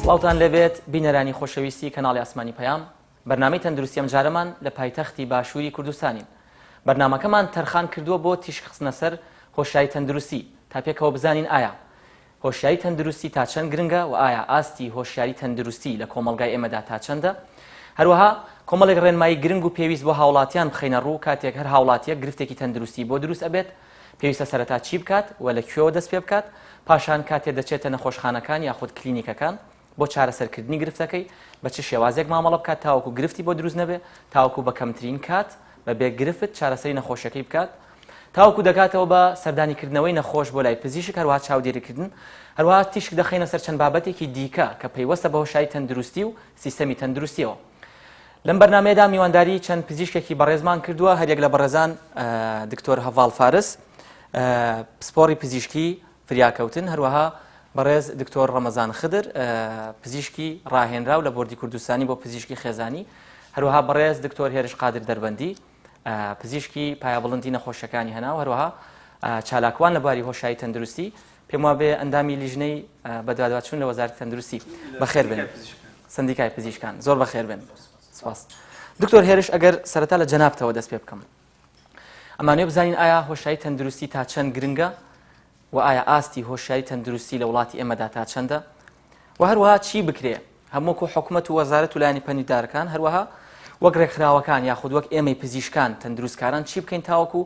سڵاوتان لەبێت بینەرانی خۆشەویستی کەناڵی ئاسمانی پەیام بەرنامەی تەندروستی ئەم جارەمان لە پایتەختی باشووری کوردستانین. بەرنامەکەمان تەرخان کردووە بۆ تیشک خستنە سەر هۆشیاری تەندروستی تا پێکەوە بزانین ئایا هۆشیاری تەندروستی تا چەند گرنگە و ئایا ئاستی هۆشیاری تەندروستی لە کۆمەلگای ئێمەدا تا چەندە. هەروەها کۆمەڵێک ڕێنمایی گرنگ و پێویست بۆ هاوڵاتیان بخەینە ڕوو کاتێک هەر هاوڵاتیەک گرفتێکی تەندروستی بۆ دروست ئەبێت پێویستە سەرەتا چی بکات و لە کوێوە دەست پێ بکات، پاشان کاتێ دەچێتە نەخۆشخانەکان یاخود کلینیکەکان بۆ چارەسەرکردنی گرفتەکەی بە چ شێوازێک مامەڵە بکات تاوەکو گرفتی بۆ دروست نەبێ، تاوەکو بە کەمترین کات بە بێ گرفت چارەسەری نەخۆشەکەی بکات، تاوەکو دەکاتەوە بە سەردانیکردنەوەی نەخۆش بۆ لای پزیشک، هەروەها چاودێریکردن، هەروەها تیشک دەخینە سەر چەند بابەتێکی دیکە کە پەیوەستە بە هۆشیاری تەندروستی و سیستەمی تەندروستیەوە. لەم بەرنامەیەدا میوانداری چەند پزیشکێکی بەڕێزمان کردووە، هەرێک لە بەڕێزان دکتۆر هەڤاڵ فارس پسپۆڕی پزیشکی فریاکەوتن، هەروەها بەڕێز دکتۆر ڕەمەزان خدر پزیشکی ڕاهێنراو لە بۆردی کوردستانی بۆ پزیشکی خێزانی، هەروەها بەڕێز دکتۆر هێرش قادر دەربەندی پزیشکی پایابڵندی نەخۆشیەکانی هەناو، هەروەها چالاکوان لە بواری هۆشیاری تەندروستی. پێم وابێ ئەندامی لیژنەی بەدوادواچوون لە وەزارەتی تەندروستی بەخێر بێن، سندیکای پزیشکان زۆر بەخێر بێن. سپاس. دکتۆر هێرش ئەگەر سەرەتا لە جەنابتەوە دەست پێ بکەم، ئەمانوێ بزانین ئایا هۆشیاری تەندروستی تا چەند گرنگە و ئایا ئاستی هۆشیاری تەندروستی لە وڵاتی ئێمەدا تا چەندە و هەروەها چی بکرێ هەمووکو حکوومەت و وەزارەت و لایەنی پەنیدارەکان، هەروەها وەک ڕێکخراوەکان یاخود وەک ئێمەی پزیشکان تەندروستکاران چی بکەین تاوەکو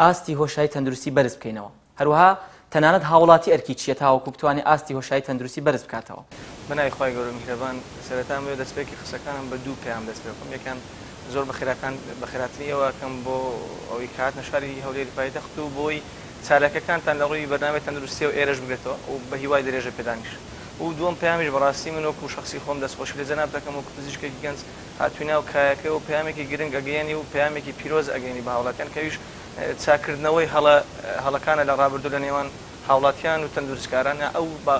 ئاستی هۆشیاری تەندروستی بەرز بکەینەوە، هەروەها تەنانەت هاوڵاتی ئەرکی چیە تاوەکو بتوانێت ئاستی هۆشیاری تەندروستی بەرز بکاتەوە. بەناوی خۆی گەورە میهرەبان، سەرەتا بێ دەستپێکی قسەکانم بە دوو پێیان دەست پێ بکەم. یەکەم زۆر بەخێراتنی ئەوە کەم بۆ ئەوەی کات نەشاری هەولێری پایتەخت و بۆی چالەکەکانتان لە ڕووی بەرنامەی تەندروستی و ئێرەش بگرێتەوە و بە هیوای درێژە پێدانیش. و دووەم پەیامیش بەڕاستی من وەکو شەخسی خۆم دەستخۆشی لە جەناب دەکەم وەکو پزیشکێکی گەنج هاتووینە و کایەکە و پەیامێکی گرنگ ئەگەیەنی و پەیامێکی پیرۆز ئەگەینی بە هاوڵاتیان کەویش چاکردنەوەی هەڵەکانە لە ڕابردوو لە نێوان هاوڵاتیان و تەندروستکاران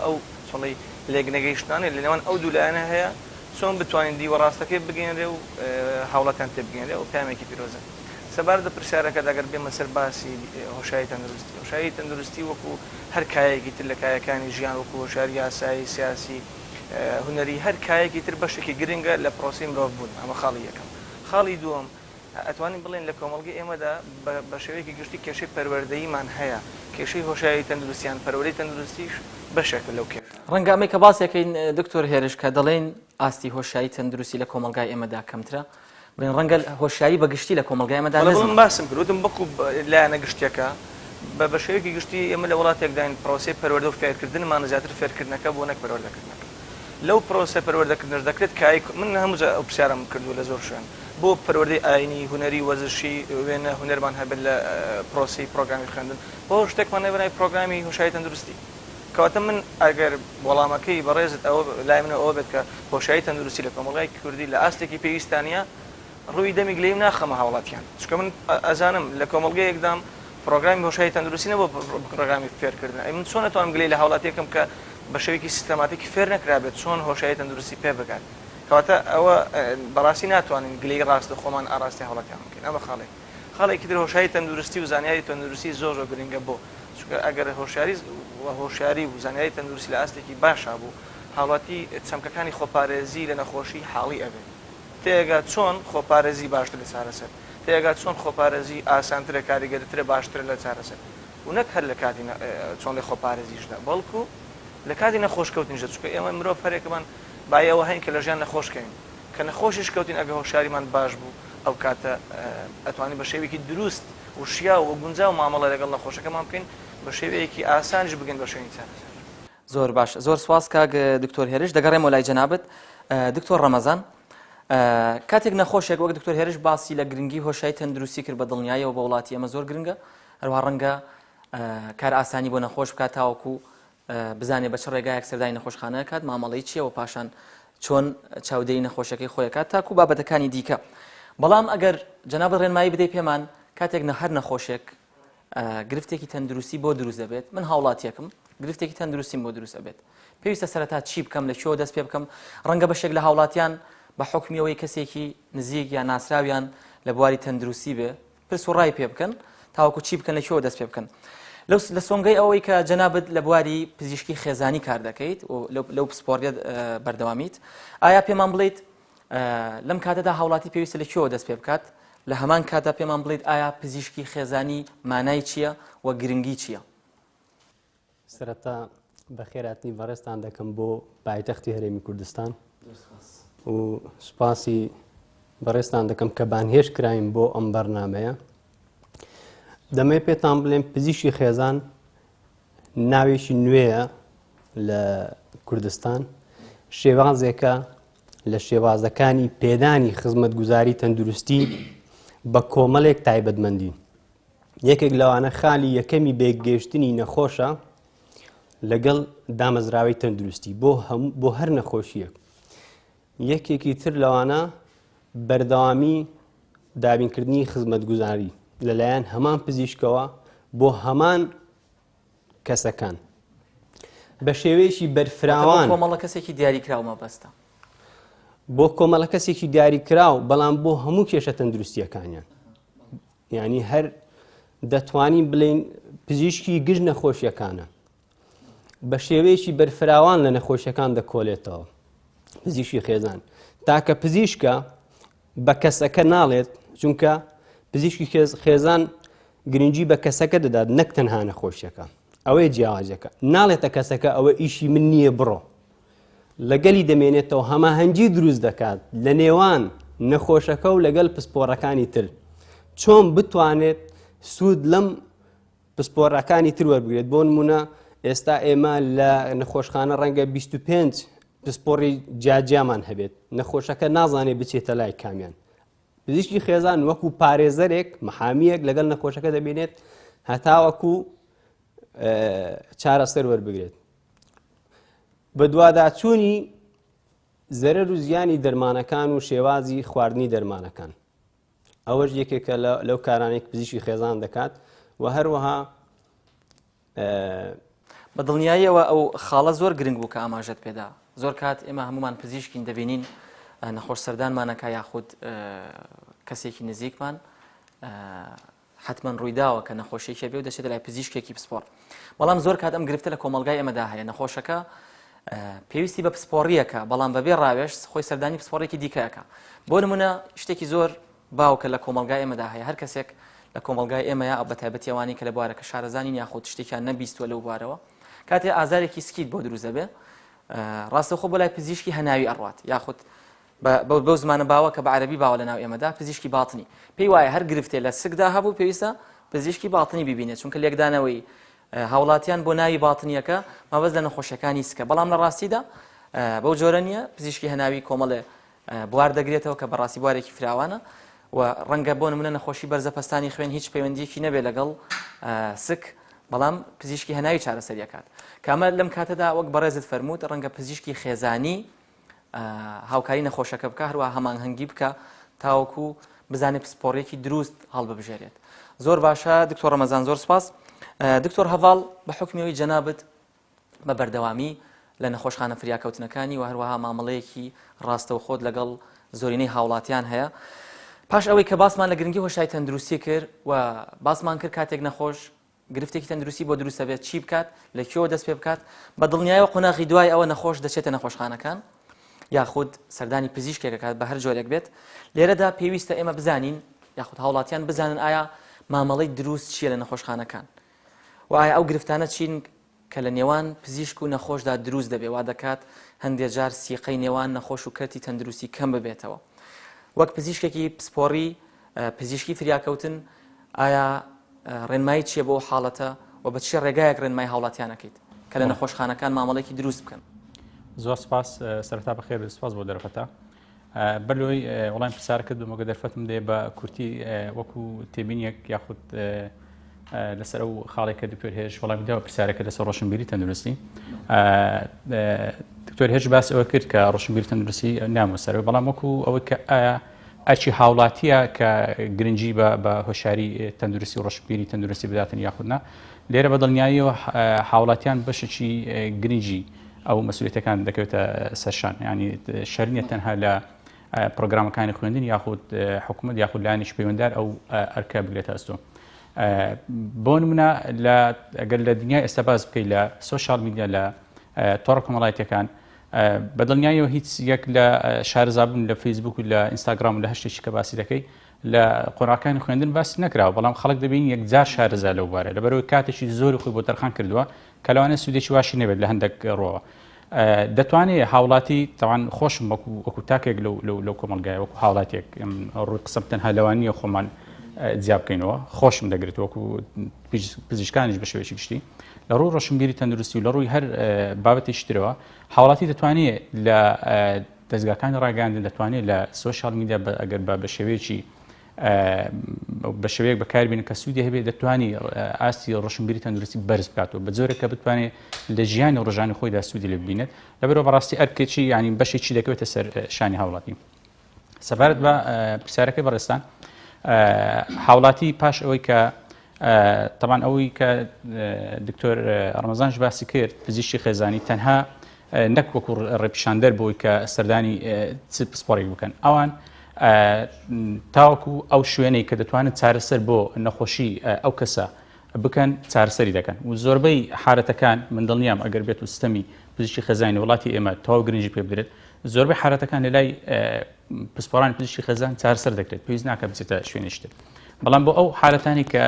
ئەو چۆڵی لێگنەگەیشتانێ لە نێوان ئەو دوو لایەنە هەیە چۆن بتوانین دیوەڕاستەکەی بگەێنرێ و هاوڵاتیان تێبگەێنرێ و پەیامێکی پیرۆزە. سەبارەتە پرسیارەکە دەگەر بێمە سەر باسی هۆشیاری تەندروستی. هۆشیاری تەندروستی وەکو هەر کایەکی تر لە کایەکانی ژیان، وەکو هۆشیاری یاسایی، سیاسی، هونەری، هەر کایەکی تر بەشێکی گرنگە لە پرۆسی مرۆڤ بوون. ئەمە خاڵی یەکەم. خاڵی دووەم، ئەتوانین بڵێن لە کۆمەڵگەی ئێمەدا بە شێوەیەکی گشتی کێشەی پەروەردەییمان هەیە، کێشەی هۆشیاری تەندروستیان پەروەردەی تەندروستیش بەشێکە لەو کێشە. ڕەنگە ئەمەی کە باسیەکەین دکتۆر هێرش کە دەڵێن ئاستی هۆشیاری تەندروستی لە کۆمەلگای ئێمەدا کەمترە، بڵێن ڕەنگە هۆشیاری بەگشتی لە کۆمەلگای ئێمەدا نەزم باسم کردوتم بەکو لایەنە گشتیەکە بە شێوەیەکی گشتی ئێمە لە وڵاتێکداین پرۆسەی پەروەردە و فێرکردنمان زیاتر فێرکردنەکە بۆ نەک پەروەردەکردنەکە. لەو پرۆسە پەروەردەکردنەش دەکرێت کای من هەموو ئەو پرسیارم کردو لە زۆر شوێن بۆ پەروەردەی ئاینی، هونەری، وەزشی، وێنە هونەرمان هەبێت لە پرۆسی پرۆگرامی خوێندن، بۆ شتێکمان نەبێت پرۆگرامی هۆشیاری تەندروستی. کەواتە من ئەگەر وەڵامەکەی بەڕێزت ئەوە لای منە ئەوە بێت کە هۆشیاری تەندروستی لە کۆمەڵگای کوردی لە ئاستێکی پێویستانە ڕووی دەمی گلەیم ناخەمە هاوڵاتیان، چکە من ئەزانم لە کۆمەڵگەی یەکدام پرۆگرامی هۆشیاری تەندروستی نەبوو پرۆگرامی فێرکردن. من چۆن ئەتوانم گلەی لە هاوڵاتیەکەم کە بە شێوەیەکی سیستەماتیکی فێر نەکرابێت چۆن هۆشیاری تەندروستی پێ بگات. کەواتە ئەوە بەڕاستی ناتوانین گلەی ڕاست خۆمان ئاراستی هاوڵاتیان بکەین. ئەمە خاڵێکی تر هۆشیاری تەندروستی و زانیاری تەندروستی زۆر گرنگە بۆ چونکە ئەگەر هۆشیاری و زانیاری تەندروستی لە ئاستێکی باشا بوو، هاوڵاتی چەمکەکانی خۆپارێزی لە نەخۆشی حاڵی ئەبێت. تێگات چۆن خۆپارێزی باشتر لە چارەسەر، تێگات چۆن خۆپارێزی ئاسانترە، کاریگەرترە، باشترە لە چارەسەر، و نەک هەر لە کاتی چۆن لە خۆپارێزیشدا بەڵکو لە کاتی نەخۆشکەوتنیشە. چونکە ئێمە مرۆڤ هەرێکمان باەوە هەین کە لە ژیان نەخۆشکەین، کە نەخۆشیش کەوتین ئەگە هۆشیاریمان باش بوو ئەو کاتە ئەتوانین بە شێوەیەکی دروست و شیا و گونجا و مامەڵە لەگەڵ نەخۆشەکەمان بکەین بە شێوەیەکی ئاسانش بگەین بە شوێنی چارەسەر. زۆر باش، زۆر سواس کاک دکتۆر هێرش. دەگەڕێمەوە لای جەنابەت دکتۆر ڕەمەزان. کاتێک نەخۆشێک وەک دکتۆر هێرش باسی لە گرنگی هۆشیاری تەندروستی کرد بە دڵنیاییەوە بە وڵاتی ئەمە زۆر گرنگە، هەروها ڕەنگە کار ئاسانی بۆ نەخۆش بکات تاوەکو بزانێ بە چ ڕێگایەک سەردانی نەخۆشخانە کات، مامەڵەی چیەوە، پاشان چۆن چاودێری نەخۆشەکەی خۆیەکات تاکو بابەتەکانی دیکە. بەڵام ئەگەر جەناب ڕێنمایی بدەی پێمان کاتێک هەر نەخۆشێک گرفتێکی تەندروستی بۆ دروست دەبێت، من هاوڵاتیەکەم گرفتێکی تەندروستیم بۆ دروست دەبێت، پێویستە سەرەتا چی بکەم، لە کوێوە دەست پێ بکەم؟ ڕەنگە بەشێک لە هاوڵاتیان بە حکمیەوەی کەسێکی نزیک یان ناسراویان لە بواری تەندروستی بێ پرس و ڕای پێ بکەن تاوەکو چی بکەن، لە کوێوە دەست پێ بکەن. لە سۆنگەی ئەوەی کە جەنابەت لە بواری پزیشکی خێزانی کار دەکەیت و لەو پسپۆڕیە بەردەوامیت، ئایا پێمان بڵێیت لەم کاتەدا هاوڵاتی پێویستە لە کێوە دەست پێ بکات؟ لە هەمان کاتا پێمان بڵێیت ئایا پزیشکی خێزانی مانای چییە و گرنگی چییە؟ سەرەتا بەخێرهاتنی بەڕێستان دەکەم بۆ پایتەختی هەرێمی کوردستان و سوپاسی بەڕێستان دەکەم کە بانهێش کراین بۆ ئەم بەرنامەیە. دەمەوێت پێتان بڵێم پزیشکی خێزان ناوێکی نوێیە لە کوردستان، شێوازێکە لە شێوازەکانی پێدانی خزمەتگوزاری تەندروستی بە کۆمەڵێک تایبەتمەندی. یەکێک لەوانە خالی یەکەمی بێگەشتنی نەخۆشە لەگەڵ دامەزراوەی تەندروستی بۆ هەر نەخۆشیەک. یەکێکی تر لەوانە بەردەوامی دابینکردنی خزمەتگوزاری لەلایەن هەمان پزیشکەوە بۆ هەمان کەسەکان بە شێوەیەکی بەرفراوان. کۆمەڵە کەسێکی دیاریکراو مەبەستە بۆ کۆمەڵە کەسێکی دیاریکراو، بەڵام بۆ هەموو کێشە تەندروستیەکانیان. یعنی هەر دەتوانین بڵێن پزیشکی گشت نەخۆشیەکانە بە شێوەیەکی بەرفراوان لە نەخۆشیەکان دەکۆلێتەوە. پزیشکی خێزان تاکە پزیشکە بە کەسەکە ناڵێت، چونکە پزیشکی خێزان گرنگی بە کەسەکە دەدات، نەک تەنها نەخۆشیەکە. ئەوەی جیاوازەکە ناڵێتە کەسەکە ئەوە ئیشی من نییە بڕۆ، لەگەلی دەمێنێتەوە هەماهەنگی دروست دەکات لە نێوان نەخۆشەکە و لەگەڵ پسپۆڕەکانی تر، چۆن بتوانێت سوود لەم پسپۆڕەکانی تر وەربگرێت. بۆ نمونە ئێستا ئێمە لە نەخۆشخانە ڕەنگە 25 پسپۆڕی جاجیامان هەبێت، نەخۆشەکە نازانێت بچێتە لای کامیان. پزیشکی خێزان وەکو پارێزەرێک مەحامیەک لەگەڵ نەخۆشەکە دەبێنێت هەتا وەکو چارەسەر وەربگرێت. بە دوواداچوونی زەرەر و زیانی دەرمانەکان و شێوازی خواردنی دەرمانەکان، ئەوەش یەکێکە لەو کارانێک پزیشکی خێزان دەکات. و هەروەها بە دڵنیاییەوە ئەو خاڵە زۆر گرنگ بوو کە ئاماژەت پێدا. زۆر کات ئێمە هەمومان پزیشکین دەبینین نەخۆش سەردانمانەکە یاخود کەسێکی نزیکمان حتمما ڕوویداوە کە نەخۆشیێکی بێ و دەچێت لای پزیشکێکی پسپۆڕ. بەڵام زۆر کات ئەم گرفتە لە کۆمەلگای ئێمەدا هەیە، نەخۆشەکە پێویستی بە پسپۆڕیەکە، بەڵام بەبێ ڕاوێش خۆی سەردانی پسپۆڕێکی دیکەیەکە. بۆ نمونە شتێکی زۆر باوکە لە کۆمەلگای ئێمەدا هەیە، هەر کەسێک لە کۆمەلگای ئێمەیە بە تایبەتی ئەوانی کە لە بوارەکە شارەزانین یاخود شتێکیان نەبیستوە لەو بوارەوە، کاتێ ئازارێکی سکیت بۆ دروست دەبێ، ڕاستەوخۆ بۆ لای پزیشکی هەناوی ئەڕوات، یاخود بەو زمانە باوە کە بە عەرەبی باوە لە ناو ئێمەدا پزیشکی باتنی. پێی وایە هەر گرفتێ لە سکدا هەبوو پێویستە پزیشکی باتنی ببینێت، چونکە لێکدانەوەی هاوڵاتیان بۆ ناوی باتنیەکە مەبەست لە نەخۆشیەکانی سکە. بەڵام لە ڕاستیدا بەو جۆرە نییە، پزیشکی هەناوی کۆمەڵێ بوار دەگرێتەوە کە بەڕاستی بوارێکی فراوانە و ڕەنگە بۆ نمونە نەخۆشی بەرزەپەستانی خوێن هیچ پەیوەندیەکی نەبێت لەگەڵ سک، بەڵام پزیشکی هەناوی چارەسەریەکات. کامە لەم کاتەدا وەک بەڕێزت فەرمووت ڕەنگە پزیشکی خێزانی هاوکاری نەخۆشەکە بکە، هەروە هەمانهەنگی بکە تاوەکو بزانێت پسپۆڕێکی دروست هەڵببژێرێت. زۆر باشە دکتۆر ڕەمەزان، زۆر سپاس. دکتۆر هەڤاڵ بە حکمیەوەی جەنابەت بە بەردەوامی لە نەخۆشخانە فریاکەوتنەکانی و هەروەها مامەڵەیەکی ڕاستەوخۆت لەگەڵ زۆرینەی هاوڵاتیان هەیە. پاش ئەوەی کە باسمان لە گرنگی هۆشایی تەندروستی کرد و باسمان کرد کاتێک نەخۆش گرفتێکی تەندروستی بۆ دروستە بێت چی بکات، لە کێوە دەست پێ بکات، بە دڵنیاییەوە قۆناغی دوای ئەوە نەخۆش دەچێتە نەخۆشخانەکان یاخود سەردانی پزیشکێکەکات بە هەر جۆرێک بێت. لێرەدا پێویستە ئێمە بزانین یاخود هاوڵاتیان بزانن ئایا مامەڵەی دروست چییە لە نەخۆشخانەکان و ئایا ئەو گرفتانە چین کە لە نێوان پزیشک و نەخۆشدا دروست دەبێ، وا دەکات هەندێک جار سیقەی نێوان نەخۆش و کەرتی تەندروستی کەم ببێتەوە. وەک پزیشکێکی پسپۆڕی پزیشکی فریاکەوتن ئایا ڕێنمایی چییە بۆ حاڵەتە و بە چی ڕێگایەک ڕێنمای هاوڵاتیانەکەیت کە لە نەخۆشخانەکان مامەڵێکی دروست بکەن؟ زۆر سپاس، سەرەتا بەخێر، سپاس بۆ دەرفەتە. بەرلۆی وەڵام پرسیار کرد بمەگە دەرفەتم دێ بە کورتی وەکو تێبینیەک یاخود لەسەر ئەو خاڵێکە دکتۆر هێژ وەڵامی داوە پرسیارەکە لەسەر ڕۆشنبیری تەندروستی. دکتۆر هێژ باس ئەوە کرد کە ڕۆشنبیری تەندروستی نامۆ سەرەوە، بەڵام وەکو ئەوەی کە ئەچی هاوڵاتیە کە گرنگی بە هۆشیاری تەندروستی و ڕۆشنبیری تەندروستی بداتن یاخودنا، لێرە بە دڵنیاییەوە هاوڵاتیان بەشێکی گرنگی ئەو مەسئولیەتەکان دەکەوێتە سەرشان، ینی شەرنیە تەنها لە پرۆگرامەکانی خوێندن یاخود حکوومەت یاخود لایەنیش پەیوەنددار ئەو ئەرکە بگرێتە ئەستۆ. بۆ نمونە ئەگەر لە دنیای ئێستا باز بکەیت لە سۆشال میدیا لە تۆڕە کۆمەڵایەتیەکان بەدڵنیایەوە هیچ یەک لە شارەزابوون لە فەیسبوک و لە ئینستاگرام و لە هەشتێکی کە باسی دەکەی لە قۆناغەکانی خوێندن باسی نەکراوە بەڵام خەڵک دەبین یەکجار شارەزا لەو بارە لەبەرەوەی کاتێکی زۆری خۆی بۆ تەرخان کردووە کە لەوانە سوودێکی واشی نەبێت لە هەندێک ڕۆوە دەتوانێت هاوڵاتی تاوان خۆشم وەکو تاکێک لەو کۆمەلگای وەکو هاوڵاتێک ڕووی قسەم تەنها لەوانیە خۆمان جیا بکەینەوە خۆشم دەگرێت وەکو پزیشکانیش بە شێوەیەکی گشتی لە ڕووی ڕۆشنبیری تەندروستی و لە ڕووی هەر بابەتێکی ترەوە هاوڵاتی دەتوانێت لە دەستگاکانی ڕاگەاندن دەتوانێت لە سۆشال میدیا ئەگەر بە شێوەیەکی بە شێوەیەک بەکاربێنن کە سوودی هەبێت دەتوانێت ئاستی ڕۆشنبیری تەندروستی بەرز بکاتەوە بە جۆرێک کە بتوانێت لە ژیانی ڕۆژانی خۆیدا سوودی لێ ببینێت لەبەرەوە بەڕاستی ئەرکێکی ینی بەشێکی دەکەوێتە سەر شانی هاوڵاتی سەبارەت بە پرسیارەکەی بەڕێستان هاوڵاتی پاش ئەوەی کە تەمان ئەوەی کە دکتۆر ڕەمەزانش باسی کرد پزیشکی خێزانی تەنها نەک وەکو ڕێپیشاندەر بۆی کە سەردانی پسپۆڕێک بکەن ئەوان تاوەکو ئەو شوێنەی کە دەتوانن چارەسەر بۆ نەخۆشی ئەو کەسە بکەن چارەسەری دەکەن و زۆربەی حالەتەکان من دڵنیام ئەگەر بێت و سیستەمی پزیشکی خێزانی وڵاتی ئێمە تەواو گرنگی پێ بدرێت زۆربەی حالەتەکان لە لای پسپۆڕانی پزیشکی خێزان چارەسەر دەکرێت پێویست ناکە بچێتە شوێنیشتر بەڵام بۆ ئەو حالەتانی کە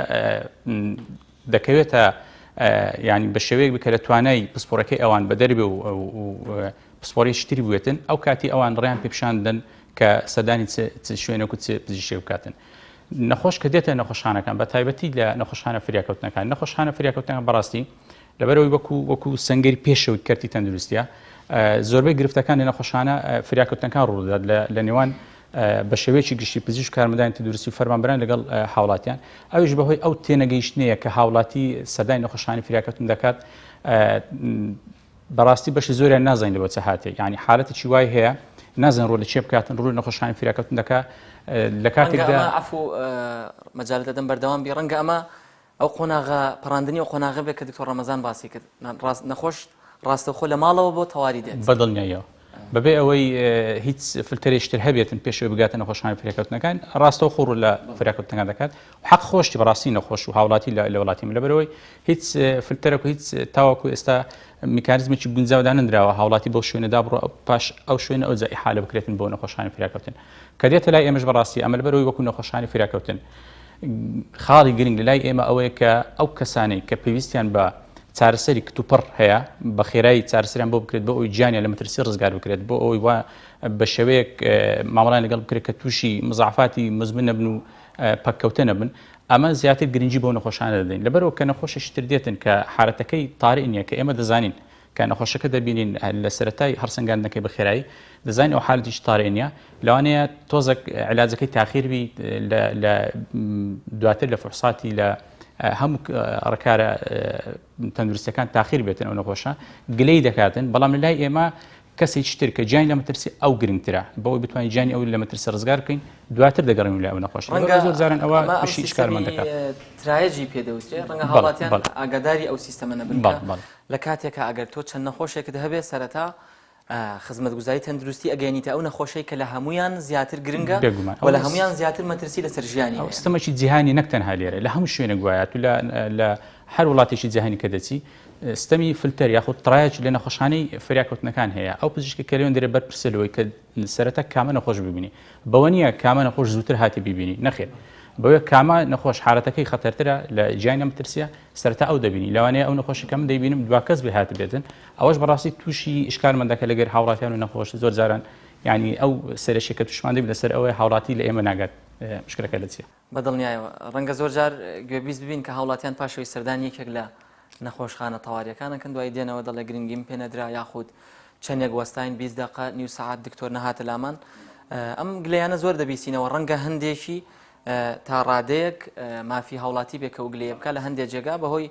دەکەوێتە ینی بە شێوەیەک بکە لە توانای پسپۆڕەکەی ئەوان بە دەربێ و پسپۆڕی شتری بوێتن ئەو کاتی ئەوان ڕێیان پێپشاندن کە سەردانی شوێنێک و پزیشکی بکاتن نەخۆش کە دێتە نەخۆشخانەکان بە تایبەتی لە نەخۆشخانە فریاکەوتنەکان نەخۆشخانە فریاکەوتنەکان بەڕاستی لەبەرەوەی وەکو سەنگەری پێشەوەی کەرتی تەندروستیە زۆربەی گرفتەکان لە نەخۆشخانە فریاکەوتنەکان ڕوودات لە نێوان بە شێوەیەکی گشتی پزیشک کارمەندانی تەندروستی و فەرمانبەران لەگەڵ هاوڵاتیان ئەویش بەهۆی ئەو تێنەگەیشتنەیە کە هاوڵاتی سەردانی نەخۆشخانەی فریاکەوتن دەکات بەڕاستی بەشی زۆریان نازانین لەبۆ چه هاتێ ینی حالەتێکی وای هەیە نازان ڕۆ لە چێ بکاتن ڕووی نەخۆشخانەی فریاکەوتن دەکات لە کاتێکدا عفو مەجالە دەدەم بەردەوام بی ڕەنگە ئەمە ئەو قۆناغە پەڕاندنی و قۆناغە بێت کە دکتۆر ڕەمەزان باسی کرد نەخۆش ڕاستەوخۆ لە ماڵەوە بۆ تەواوی دێت بەدڵنیایەوە بەبێ ئەوەی هیچ فلترێشتر هەبێتن پێشەوەی بگاتە نەخۆشخانەی فریاکەوتنەکان ڕاستەوە خۆڕ لە فریاکەوتنەکان دەکات حەق خۆشتی بەڕاستی نەخۆش و هاوڵاتی لە وڵاتی لەبەرەوەی هیچ فلتەرێک و هیچ تاواکو ئێستا میکانیزمێکی گونجاودا نەدراوە هاوڵاتی بەو شوێنەدا بڕۆ پاش ئەو شوێنە ئەو جای حالە بکرێتن بۆ نەخۆشخانەی فریاکەوتن کە دێتە لای ئێمەش بەڕاستی ئەمە لەبەرەوەی وەکو نەخۆشخانەی فریاکەوتن خاڵی گرنگ لە لای ئێمە ئەوەیە کە ئەو کەسانەی کە پێویستیان بە چارەسەری کتوپڕ هەیە بە خێرایی چارەسەریان بۆ بکرێت بۆ ئەوی گیانیان لە مەترسی ڕزگار بکرێت بۆ ئەوی وا بە شێوەیەک مامەڵان لەگەڵ بکرێت کە تووشی مزعفاتی مزمن نەبن و پەککەوتە نەبن ئەمە زیاتر گرنگی بۆ نەخۆشانە دەدەین لەبەرەوە کە نەخۆشیش تر دێتن کە حالەتەکەی طارئ نییە کە ئێمە دەزانین کە نەخۆشەکە دەبینین لە سەرەتای هەرسەنگاندنەکەی بە خێرایی دەزانین ئەو حالەتیش طارئ نییە لەوانەیە تۆزێک علاجەکەی تاخیر بی لە دواتر لە فحوساتی لە هەموو ڕکارە تەندروستەکان تاخیر بێتن ئەو نەخۆشە گلەی دەکاتن بەڵام لە لای ئێمە کەسێکی تر کە گیانی لە مەترسی ئەو گرنگترە بەوەی بتوانین گیانی ئەو لە مەترسی ڕزگار بکەین دواتر دەگەڕین لە ئەو نەخۆشە زۆر جاران ئەوە پشی کارمان دەکات ترایەجی پێدەوترێت ڕەنگە هاوڵاتیان ئاگاداری ئەو سیستەمە نەبن لە کاتێکە ئەگەر تۆ چەند نەخۆشێکت هەبێت سەرەتا خزمەتگوزاری تەندروستی ئەگەینیتە ئەو نەخۆشەی کە لە هەمویان زیاتر گرنگە و لە هەمویان زیاتر مەترسی لەسەر ژیانی سیستەمێکی جیهانی نەک تەنها لێرە لە هەموو شوێنە گوایات و لە هەر وڵاتێکی جیهانی کە دەچی سیستەمی فلتەر یاخود ترایەج لە نەخۆشخانەی فریاکەوتنەکان هەیە ئەو پزیشکی کە لێوێن دەرێ بەرپرسەوەی کە سەرەتا کامە نەخۆش ببینی بەوە نییە کامە نەخۆش زووتر هاتی ببینی نەخێر بەوەیە کامە نەخۆش حالەتەکەی خەتەرترە لە گیانی مەترسیە سەرەتا ئەو دەبینی لەوانەیە ئەو نەخۆشی کەم دەیبینم دوا کەس بێ هات بێتن ئەوەش بەڕاستی تووشی ئشکالمەندەکە لەگەر هاوڵاتیان و نەخۆش زۆر جاران ینی ئەو سەرشی کە توشمان دەبێت لەسەر ئەوەی هاوڵاتی لە ئێمە ناگات مشکلەکە لە چیە بەدڵنیایەوە ڕەنگە زۆر جار گوێبیست ببین کە هاوڵاتیان پاشەوەی سەردانی یەکێک لە نەخۆشخانە تەواریەکانەکەن دوای دێنەوە دەڵێ گرنگیم پێ نەدرا یاخود چەندێک وەستاین 20 دقیقە نیو سەعات دکتۆر نەهاتە لامان ئەم گلەیانە زۆر دەبیستینەوە ڕەنگە هەندێکی تا ڕادەیەک مافی هاوڵاتی بێکە و گلەیە بکە لە هەندێک جێگا بەهۆی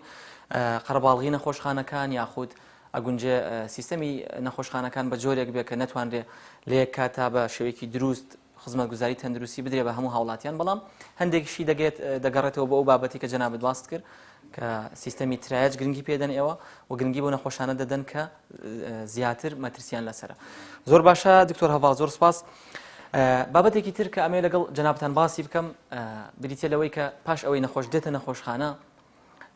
قەرەباڵغی نەخۆشخانەکان یاخود ئەگونجێ سیستەمی نەخۆشخانەکان بە جۆرێک بێت کە نەتوانرێ لە یەک کاتا بە شێوەیەکی دروست خزمەتگوزاری تەندروستی بدرێ بە هەموو هاوڵاتیان بەڵام هەندێکشی دەگەڕێتەوە بە ئەو بابەتی کە جەنابەت باست کرد کە سیستەمی ترایەج گرنگی پێدەن ئێوە و گرنگی بۆ نەخۆشانە دەدەن کە زیاتر مەترسیان لەسرە زۆر باشە دکتۆر هەڤاڵ زۆر سپاس بابەتێکی تر کە ئەمێ لەگەڵ جەنابتان باسی بکەم بریتە لەوەی کە پاش ئەوەی نەخۆش دێتە نەخۆشخانە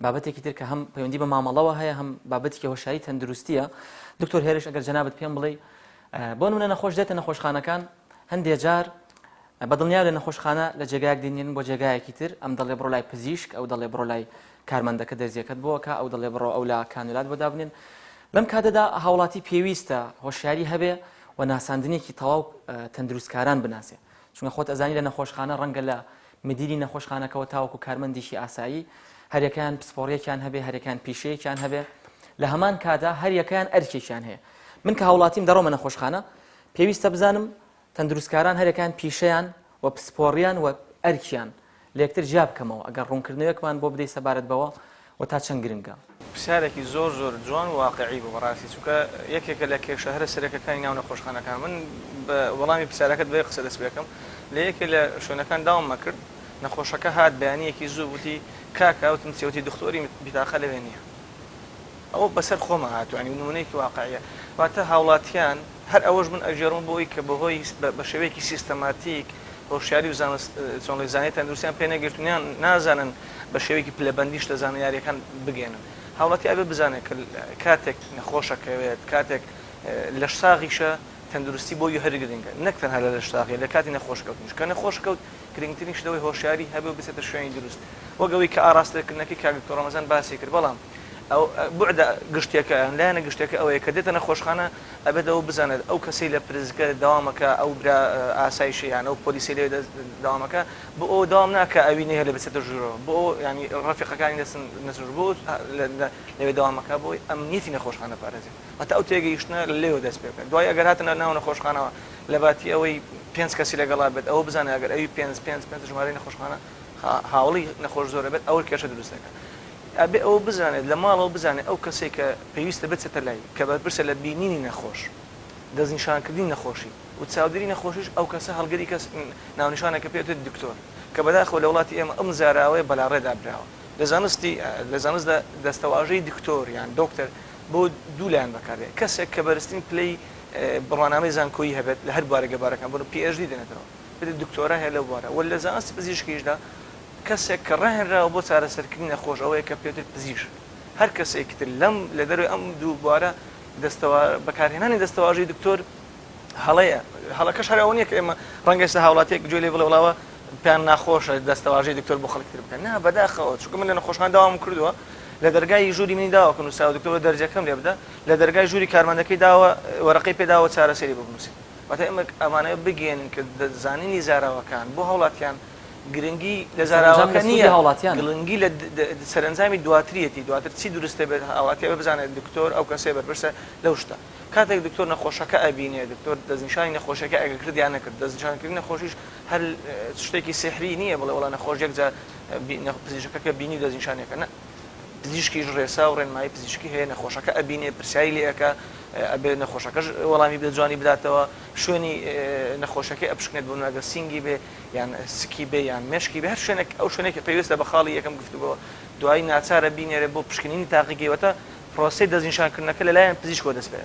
بابەتێکی تر کە هەم پەیوەندی بە مامەڵەوە هەیە هەم بابەتێکی هۆشیاری تەندروستیە دکتۆر هێرش ئەگەر جەنابەت پێم بڵێ بۆ نمونە نەخۆش دێتە نەخۆشخانەکان هەندێک جار بەدڵنیا لە نەخۆشخانە لە جێگایەک دێنێن بۆ جێگایەکی تر ئەم دەڵێ بڕۆ لای پزیشک ئەو دەڵێ بڕۆ لای کارمەندەکە دەرزیەکەت بۆکە ئەو دەڵێ بڕۆ ئەو لا کانولات بۆ دابنێن لەم کاتەدا هاوڵاتی پێویستە هۆشیاری هەبێ و ناساندنێکی تەواو تەندروستکاران بناسێ چونکە خۆت ئەزانی لە نەخۆشخانە ڕەنگە لە مدیری نەخۆشخانەکەەوە تاوەکو کارمەندیشی ئاسایی هەریەکان پسپۆڕیەکیان هەبێ هەریەکان پیشەیەکیان هەبێ لە هەمان کادا هەریەکان ئەرکێکیان هەیە من کە هاوڵاتیم دەڕۆمە نەخۆشخانە پێویستە بزانم تەندروستکاران هەریەکان پیشەیان و پسپۆڕیان و ئەرکیان لە یەکتر جیا بکەمەوە ئەگەر ڕوونکردنەوەکمان بۆ بدەی سەبارەت بەوە و تا چەند گرنگە پرسیارێکی زۆر جوان و واقعی بۆ بەڕاستی چونکە یەکێکە لە کێشەهرە سەرەکەەکانی ناو نەخۆشخانەکان من بە وەڵامی پرسیارەکەت بە قسە دەست پێکەم لە یەکێ لە شوێنەکان داواممە کرد نەخۆشەکە هات بەیانیەکی زوو وتی کاکاوتم چێوتی دکتۆری بیتاخە لەوێ نییە ئەوە بەسەر خۆمە هاتوانی نمونەیەکی واقعیە واتە هاوڵاتیان هەر ئەوەش من ئەژێڕم بۆی کە بەهۆی بە شێوەیەکی سیستەماتیک هۆشیاری و چۆن زانێت تەندروستیان پێ نەگرتویان نازانن بە شێوەیەکی پلەبەندیش لە زانیاریەکان بگێنن هاوڵاتی ئەبێ بزانێت کە کاتێک نەخۆشەکەوێت کاتێک لە ساغیشە تەندروستی بۆی هەر گرنگە نەک تەنها لە شتاغی لە کاتی نەخۆشکەوتنیش کە نەخۆشکەوت گرنگترینش لەوەی هۆشیاری هەبێ و بچێتە شوێنی دروست وەگەوەی کە ئاراستەکردنەکەی کاک دکتۆر ڕەمەزان باسی کرد بەڵام ئەو بوعدە گشتێکە لایەنە گشتێکە ئەوەیە کە دێتە نەخۆشخانە ئەبێتەوە بزانێت ئەو کەسەی لە پرزگە داوامەکە ئەو برا ئاسایشیان ئەو پۆلیسی لێ داوامەکە بۆ ئەو داوام ناکە ئەوی نەیە لە بچێتە ژوورەوە بۆ ینی ڕەفیقەکانی دەستن نەسوور بۆ لەوێ داوامەکە بۆی ئەمنیەتی نەخۆشخانە پارێزێت هەتا ئەو تێگەیشتنە لێوە دەست پێ بکات دوای ئەگەر هاتنە ناو نەخۆشخانەوە لە باتی ئەوەی 5 کەسی لەگەڵا بێت ئەوە بزانێت ئەگەر ئەوی 5 ژمارەی نەخۆشخانە هاوڵی نەخۆش زۆرە بێت ئەوە کێشە دروستەکە ئەبێ ئەو بزانێت لە ماڵەوە بزانێت ئەو کەسێک کە پێویستە بچێتە لای کە بەرپرسە لە بینینی نەخۆش دەستنیشانکردنی نەخۆشی و چاودێری نەخۆشیش ئەو کەسە هەڵگەری کەس ناونیشانەکە پێوتێت دکتۆر کە بەداخەوە لە وڵاتی ئێمە ئەم زاراوەیە بەلاڕێدا براوە لە زانست دەستەواژەی دکتۆر یان دۆکتەر بۆ دوولایەن بەکارێت کەسێک کە بەرزترین پلەی بڕوانامەی زانکۆیی هەبێت لە هەر بوارە گەبارەکان بۆ PhD دێنێتەوە بێت دکتۆرە هەیە لەو بوارە وە لە زانستی پزیشکیشدا کەسێک کە ڕاهێنراوە بۆ چارەسەرکردنی نەخۆش ئەوەیە کە پێوتێت پزیشک هەر کەسێکتر لەم لە دەروی ئەم دوو بوارە بەکارهێنانی دەستەواژەی دکتۆر هەڵەیە هەڵەکەش هەر ئەوە نییە کە ئێمە ڕەنگە ئێستا هاوڵاتیەک گوێ لێ بڵێ وڵاوە پێیان ناخۆشە دەستەواژەی دکتۆر بۆ خەڵکتر بکەن نا بەداخەوە چونکە من لە نەخۆشخانە داوام کردووە لە دەرگای ژووری منی داوە کە نووسا دکتۆر دەرجەکەم لێ بدە لە دەرگای ژووری کارمەندەکەی داوە وەرەقەی پێداوە چارەسەری بنووسێت واتە ئێمە ئەمانەیە بگێنن کە زانینی زاراوەکان بۆ هەوڵاتیان گرنگی لە زاراوەکە نییە هاوڵاتیان گرنگی لە سەرنجامی دواتریەتی دواتر چی دروستە بێت هاوڵاتی بزانێت دکتۆر ئەو کەسێ بەرپرسە لەو شتە کاتێک دکتۆر نەخۆشەکە ئەبینێ دکتۆر دەستنیشانی نەخۆشەکە ئەگەر کردیان نەکرد دەستنیشانکردنی نەخۆشیش هەر شتێکی سحری نییە بڵێ وڵا نەخۆشیەک جا پزیشکەکە بینی دەستنیشانەکە نە پزیشکیش ڕێسا و ڕێنمایی پزیشکی هەیە نەخۆشەکە ئەبینێ پرسیاری لێەکە ئەبێ نەخۆشەکەش وەڵامی بدە جوانی بداتەوە شوێنی نەخۆشەکەی ئەپشکنێت بۆ ناگە سینگی بێ یان سکی بێ یان مشکی بێ هەر شوێنێک ئەو شوێنێک پێویستە بە خاڵی یەکەم گفتوگۆ دوای ناچارە بینێرە بۆ پشکنینی تاقیگەوەتە پرۆسی دەستنیشانکردنەکە لەلایەن پزیشکۆ دەست پێ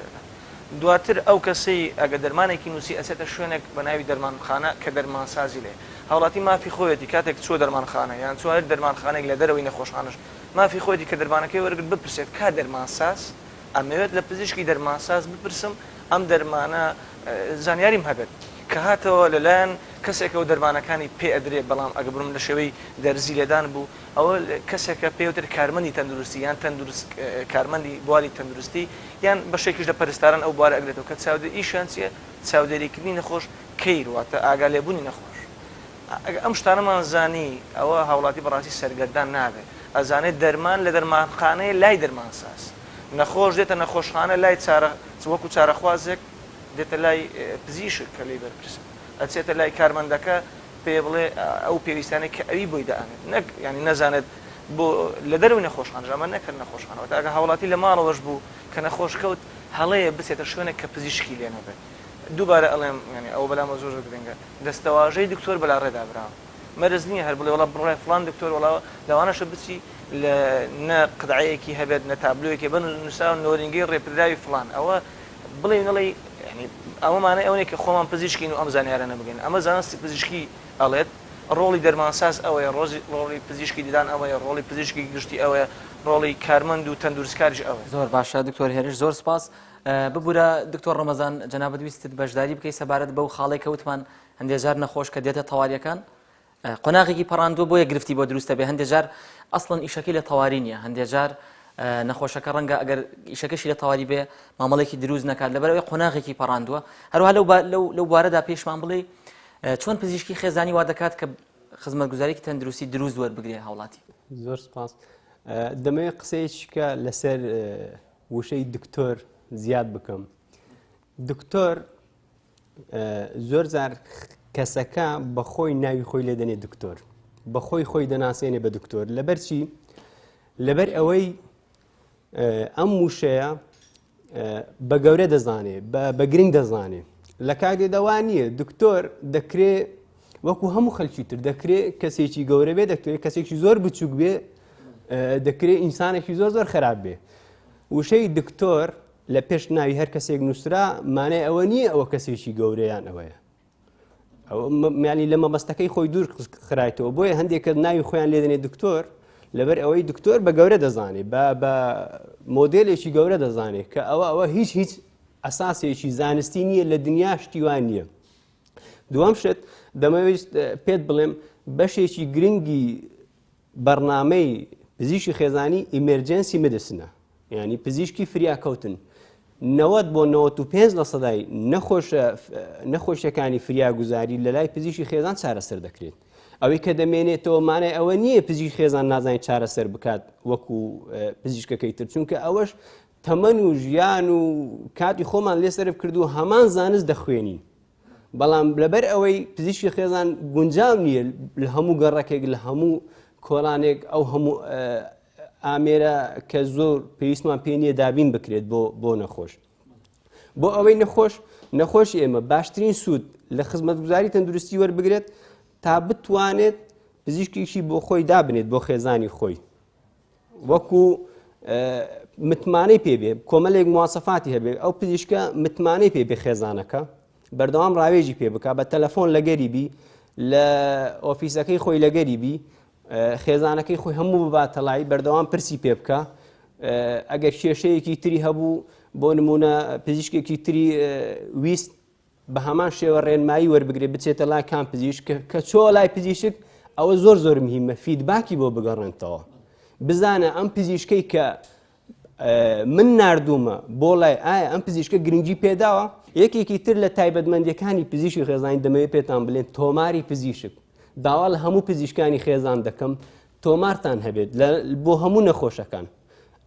دواتر ئەو کەسەی ئەگە دەرمانێکی نووسی ئەچێتە شوێنێک بە ناوی دەرمانخانە کە دەرمانسازی لێ هاوڵاتی مافی خۆیەتی کاتێک چوە دەرمانخانە یان چوار دەرمانخانێک لە دەرەوەی نەخۆشخانەش مافی خۆیەتی کە دەرمانەکەی وەرگرت بپرسێت کا دەرمانساز ئەمەوێت لە پزیشکی دەرمانساز بپرسم ئەم دەرمانە زانیاریم هەبێت کە هاتەوە لەلایەن کەسێکە و دەرمانەکانی پێ ئەدرێت بەڵام ئەگە بڕم لە شێوەی دەرزی لێدان بوو ئەوە کەسێکە پێوتر کارمەندی تەندروستی یان تەندروست کارمەندی بواری تەندروستی یان بەشێکیش لە پەرستاران ئەو بوارە ئەگرێتەوە کە چاودێری ئیشیان چیە چاودێریکردنی نەخۆش کەیر واتە ئاگا لێبوونی نەخۆش ئەم شتانەمان زانی ئەوە هاوڵاتی بەڕاستی سەرگەردان نابێت ئەزانێت دەرمان لە دەرمانخانەیە لای دەرمانساز نەخۆش دێتە نەخۆشخانە لای وەکو چارەخوازێک دێتە لای پزیشک کە لی بەرپرسە ئەچێتە لای کارمەندەکە پێ بڵێ ئەو پێویستانێک کە ئەوی بۆی دەئامێت نەک ینی نەزانێت بۆ لە دەروی نەخۆشخانە ئەمە نەکرد نەخۆشخانەوە ئەگە هاوڵاتی لە ماڵەوەش بوو کە نەخۆشکەوت هەڵەیە بچێتە شوێنێک کە پزیشکی لێ نەبێت دووبارە ئەڵێم ینی ئەو بەلامە زۆر گرنگە دەستەواژەی دکتۆر بەلاڕێدا براوە مەرز نییە هەر بڵێ وڵا بڕای فڵان دکتۆر وڵاوە لەوانەشە بچی لە نە قدعەیەکی هەبێت نە تابلۆیەکی بن نووسا نۆرینگەی ڕێپدراوی فڵان ئەوە بڵێ نەڵێ ینی ئەوەمانە ئەوەیە کە خۆمان پزیشکین و ئەم زانیارە نەبگەین ئەمە زانستی پزیشکی ئەڵێت ڕۆڵی دەرمانساز ئەوەیە ڕۆڵی پزیشکی دیدان ئەوەیە ڕۆڵی پزیشکی گشتی ئەوەیە ڕۆڵی کارمەند و تەندروستکاریش ئەوە زۆر باشە دکتۆر هێرش زۆر سپاس ببوورە دکتۆر ڕەمەزان جەنابەت دویستت بەشداری بکەی سەبارەت بەو خاڵی کەوتمان هەندێک جار نەخۆش کە دێتە تەواریەکان قۆناغێکی پەڕاندووە بۆیە گرفتی بۆ دروستە بێ هەندێک جار ئەسڵەن ئیشەکەی لە تەواری نییە هەندێک جار نەخۆشەکە ڕەنگە ئەگەر ئیشەکەشی لە تەواری بێ مامەڵێکی دروست نەکات لەبەرەوەی قۆناغێکی پەڕاندووە هەروها لەو بوارەدا پێشمان بڵێ چۆن پزیشکی خێزانی وا دەکات کە خزمەتگوزاریی تەندروستی دروست وەربگرێ هاوڵاتی زۆر سپاس دەمەوێت قسەیەکە لەسەر وشەی دکتۆر زیاد بکەم دکتۆر زۆر جار کەسەکە بەخۆی ناوی خۆی لێ دەنێت دکتۆر بەخۆی خۆی دەناسێنێ بە دکتۆر لەبەر چی لەبەر ئەوەی ئەم وشەیە بە گەورە دەزانێ بە گرنگ دەزانێ لە کاتێداوا نییە دکتۆر دەکرێت وەکو هەموو خەلکی تر دەکرێت کەسێکی گەورە بێ دەکرێت کەسێکی زۆر بچووک بێ دەکرێت ئینسانێکی زۆر زۆر خراپ بێ وشەی دکتۆر لە پێش ناوی هەر کەسێک نووسرا مانای ئەوە نییە ئەوە کەسێکی گەورەیان ئەوەیە میانی لە مەبەستەکەی خۆی دوور خرایتەوە بۆیە هەندێک کە ناوی خۆیان لێدەنێت دکتۆر لەبەر ئەوەی دکتۆر بە گەورە دەزانێت بە مۆدلێکی گەورە دەزانێت کە ئەوە هیچ ئەساسێکی زانستی نییە لە دنیا شتیوان نییە دوام شت دەمەویست پێت بڵێم بەشێکی گرنگی بەرنامەی پزیشکی خێزانی ئیمەرجەنسی مدیسنە یعنی پزیشکی فریاکەوتن 90 بۆ 95% نەخۆشیەکانی فریاگوزاری لە لای پزیشکی خێزان چارەسەر دەکرێت ئەوەی کە دەمێنێتەوە مانای ئەوە نییە پزیشکی خێزان نازانێت چارەسەر بکات وەکو پزیشکەکەی تر چونکە ئەوەش تەمەن و ژیان و کاتی خۆمان لێسەرف کردو هەمان زانست دەخوێنین بەڵام لەبەر ئەوەی پزیشکی خێزان گونجاو نییە لە هەموو گەڕەکێک لە هەموو کۆڵانێک ئەو هەموو ئامێرە کە زۆر پێویستمان پێ نییە دابین بکرێت بۆ نەخۆش بۆ ئەوەی نەخۆشی ئێمە باشترین سوود لە خزمەتگوزاری تەندروستی وەربگرێت تا بتوانێت پزیشکیشی بۆ خۆی دابنێت بۆ خێزانی خۆی وەکو متمانەی پێبێ کۆمەلێک مواسەفاتی هەبێت ئەو پزیشکە متمانەی پێبێ خێزانەکە بەردەوام ڕاوێژی پێ بکە بە تەلەفۆن لەگەری بی لە ئۆفیسەکەی خۆی لەگەری بی خێزانەکەی خۆی هەموو بباتەڵایی بەردەوام پرسی پێ بکە ئەگەر کێشەیەکی تری هەبوو بۆ نمونە پزیشکێکی تری ویست بە هەمان شێوە ڕێنمایی وەربگرێت بچێتە لای کام پزیشک کە چۆ لای پزیشک ئەوە زۆر مهمە فیدباکی بۆ بگەڕێنتەوە بزانە ئەم پزیشکەی کە من نردوومە بۆ لای ئایا ئەم پزیشکە گرنگی پێداوە یەکێکی تر لە تایبەتمەندیەکانی پزیشکی خێزانی دەمەوێت پێتان بڵێن تۆماری پزیشک داوا لە هەموو پزیشکانی خێزان دەکەم تۆمارتان هەبێت بۆ هەموو نەخۆشەکان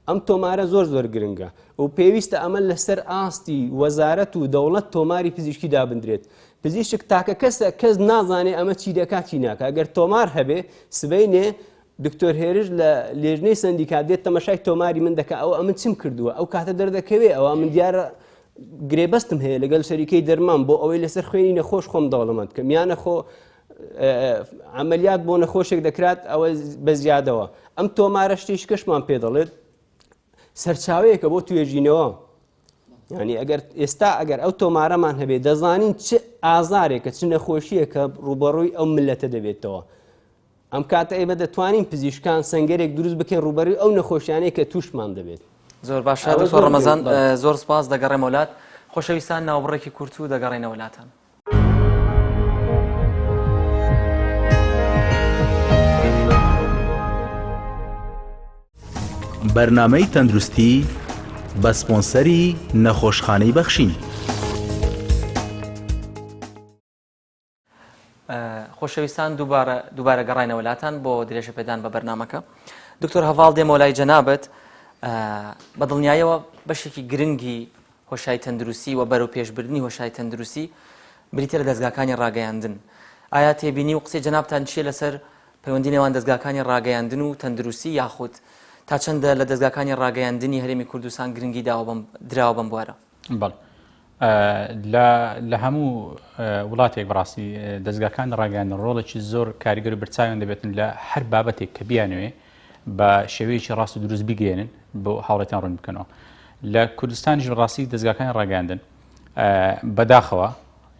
ئەم تۆمارە زۆر گرنگە و پێویستە ئەمە لەسەر ئاستی وەزارەت و دەوڵەت تۆماری پزیشکی دابدرێت پزیشک تاکە کەس نازانێ ئەمە چی دەکات چی ناکە ئەگەر تۆمار هەبێ سبەینێ دکتۆر هێرش لە لێژنەی سندیکات دێت تەمەشای تۆماری من دەکات ئەمە چیم کردووە ئەو کاتە دەردەکەوێ ئەوە من دیارە گرێبەستم هەیە لەگەڵ شەریکەی دەرمان بۆ ئەوەی لەسەر خوێنی نەخۆش خۆم دەوڵەمەند کەم یان نەخۆ عملیات بۆ نەخۆشێک دەکرات ئەوە بە زیادەوە ئەم تۆمارە شتێکی کەشمان پێ دەڵێت سەرچاوەیەکە بۆ توێژینەوە یعنی ئێستا ئەگەر ئەو تۆمارەمان هەبێت دەزانین چ ئازارێکە چ نەخۆشیەکە ڕوبەڕووی ئەو ملەتە دەبێتەوە ئەم کاتە ئێمە دەتوانین پزیشکان سەنگەرێک دروست بکەین ڕوبەڕووی ئەو نەخۆشیانەیە کە تووشمان دەبێت زۆر باشە دکتۆر ڕەمەزان زۆر سپاس دەگەڕێمە وڵات خۆشەویستان ناوبڕێکی کورت و دەگەڕێنە وڵاتان بەرنامەی تەندروستی بە سپۆنسەری نەخۆشخانەی بەخشین خۆشەویستان دووبارە گەڕاینە وڵاتان بۆ درێژە پێدان بە بەرنامەکە دکتۆر هەڤاڵ دێمە لای جەنابەت بە دڵنیایەوە بەشێکی گرنگی هۆشایی تەندروستی و بەرەو پێشبردننی هۆشایی تەندروستی بریتە لە دەستگاکانی ڕاگەیاندن ئایا تێبینی و قسەی جەنابتان چیە لەسەر پەیوەندی نێوان دەستگاکانی ڕاگەیاندن و تەندروستی یاخود تا چەندە لە دەستگاکانی ڕاگەیاندنی هەرێمی کوردستان گرنگی دراوە بەم بوارە بەڵ لە هەموو وڵاتێک بەڕاستی دەستگاکان ڕاگەیاندن ڕۆڵێکی زۆر کاریگەر و برچاویان دەبێتن لە هەر بابەتێک کە بیانوێ بە شێوەیەکی ڕاست و دروست بگەێنن بۆ هاوڵێتیان ڕوون بکەنەوە لە کوردستانیش ڕاستی دەستگاکانی ڕاگەیاندن بەداخەوە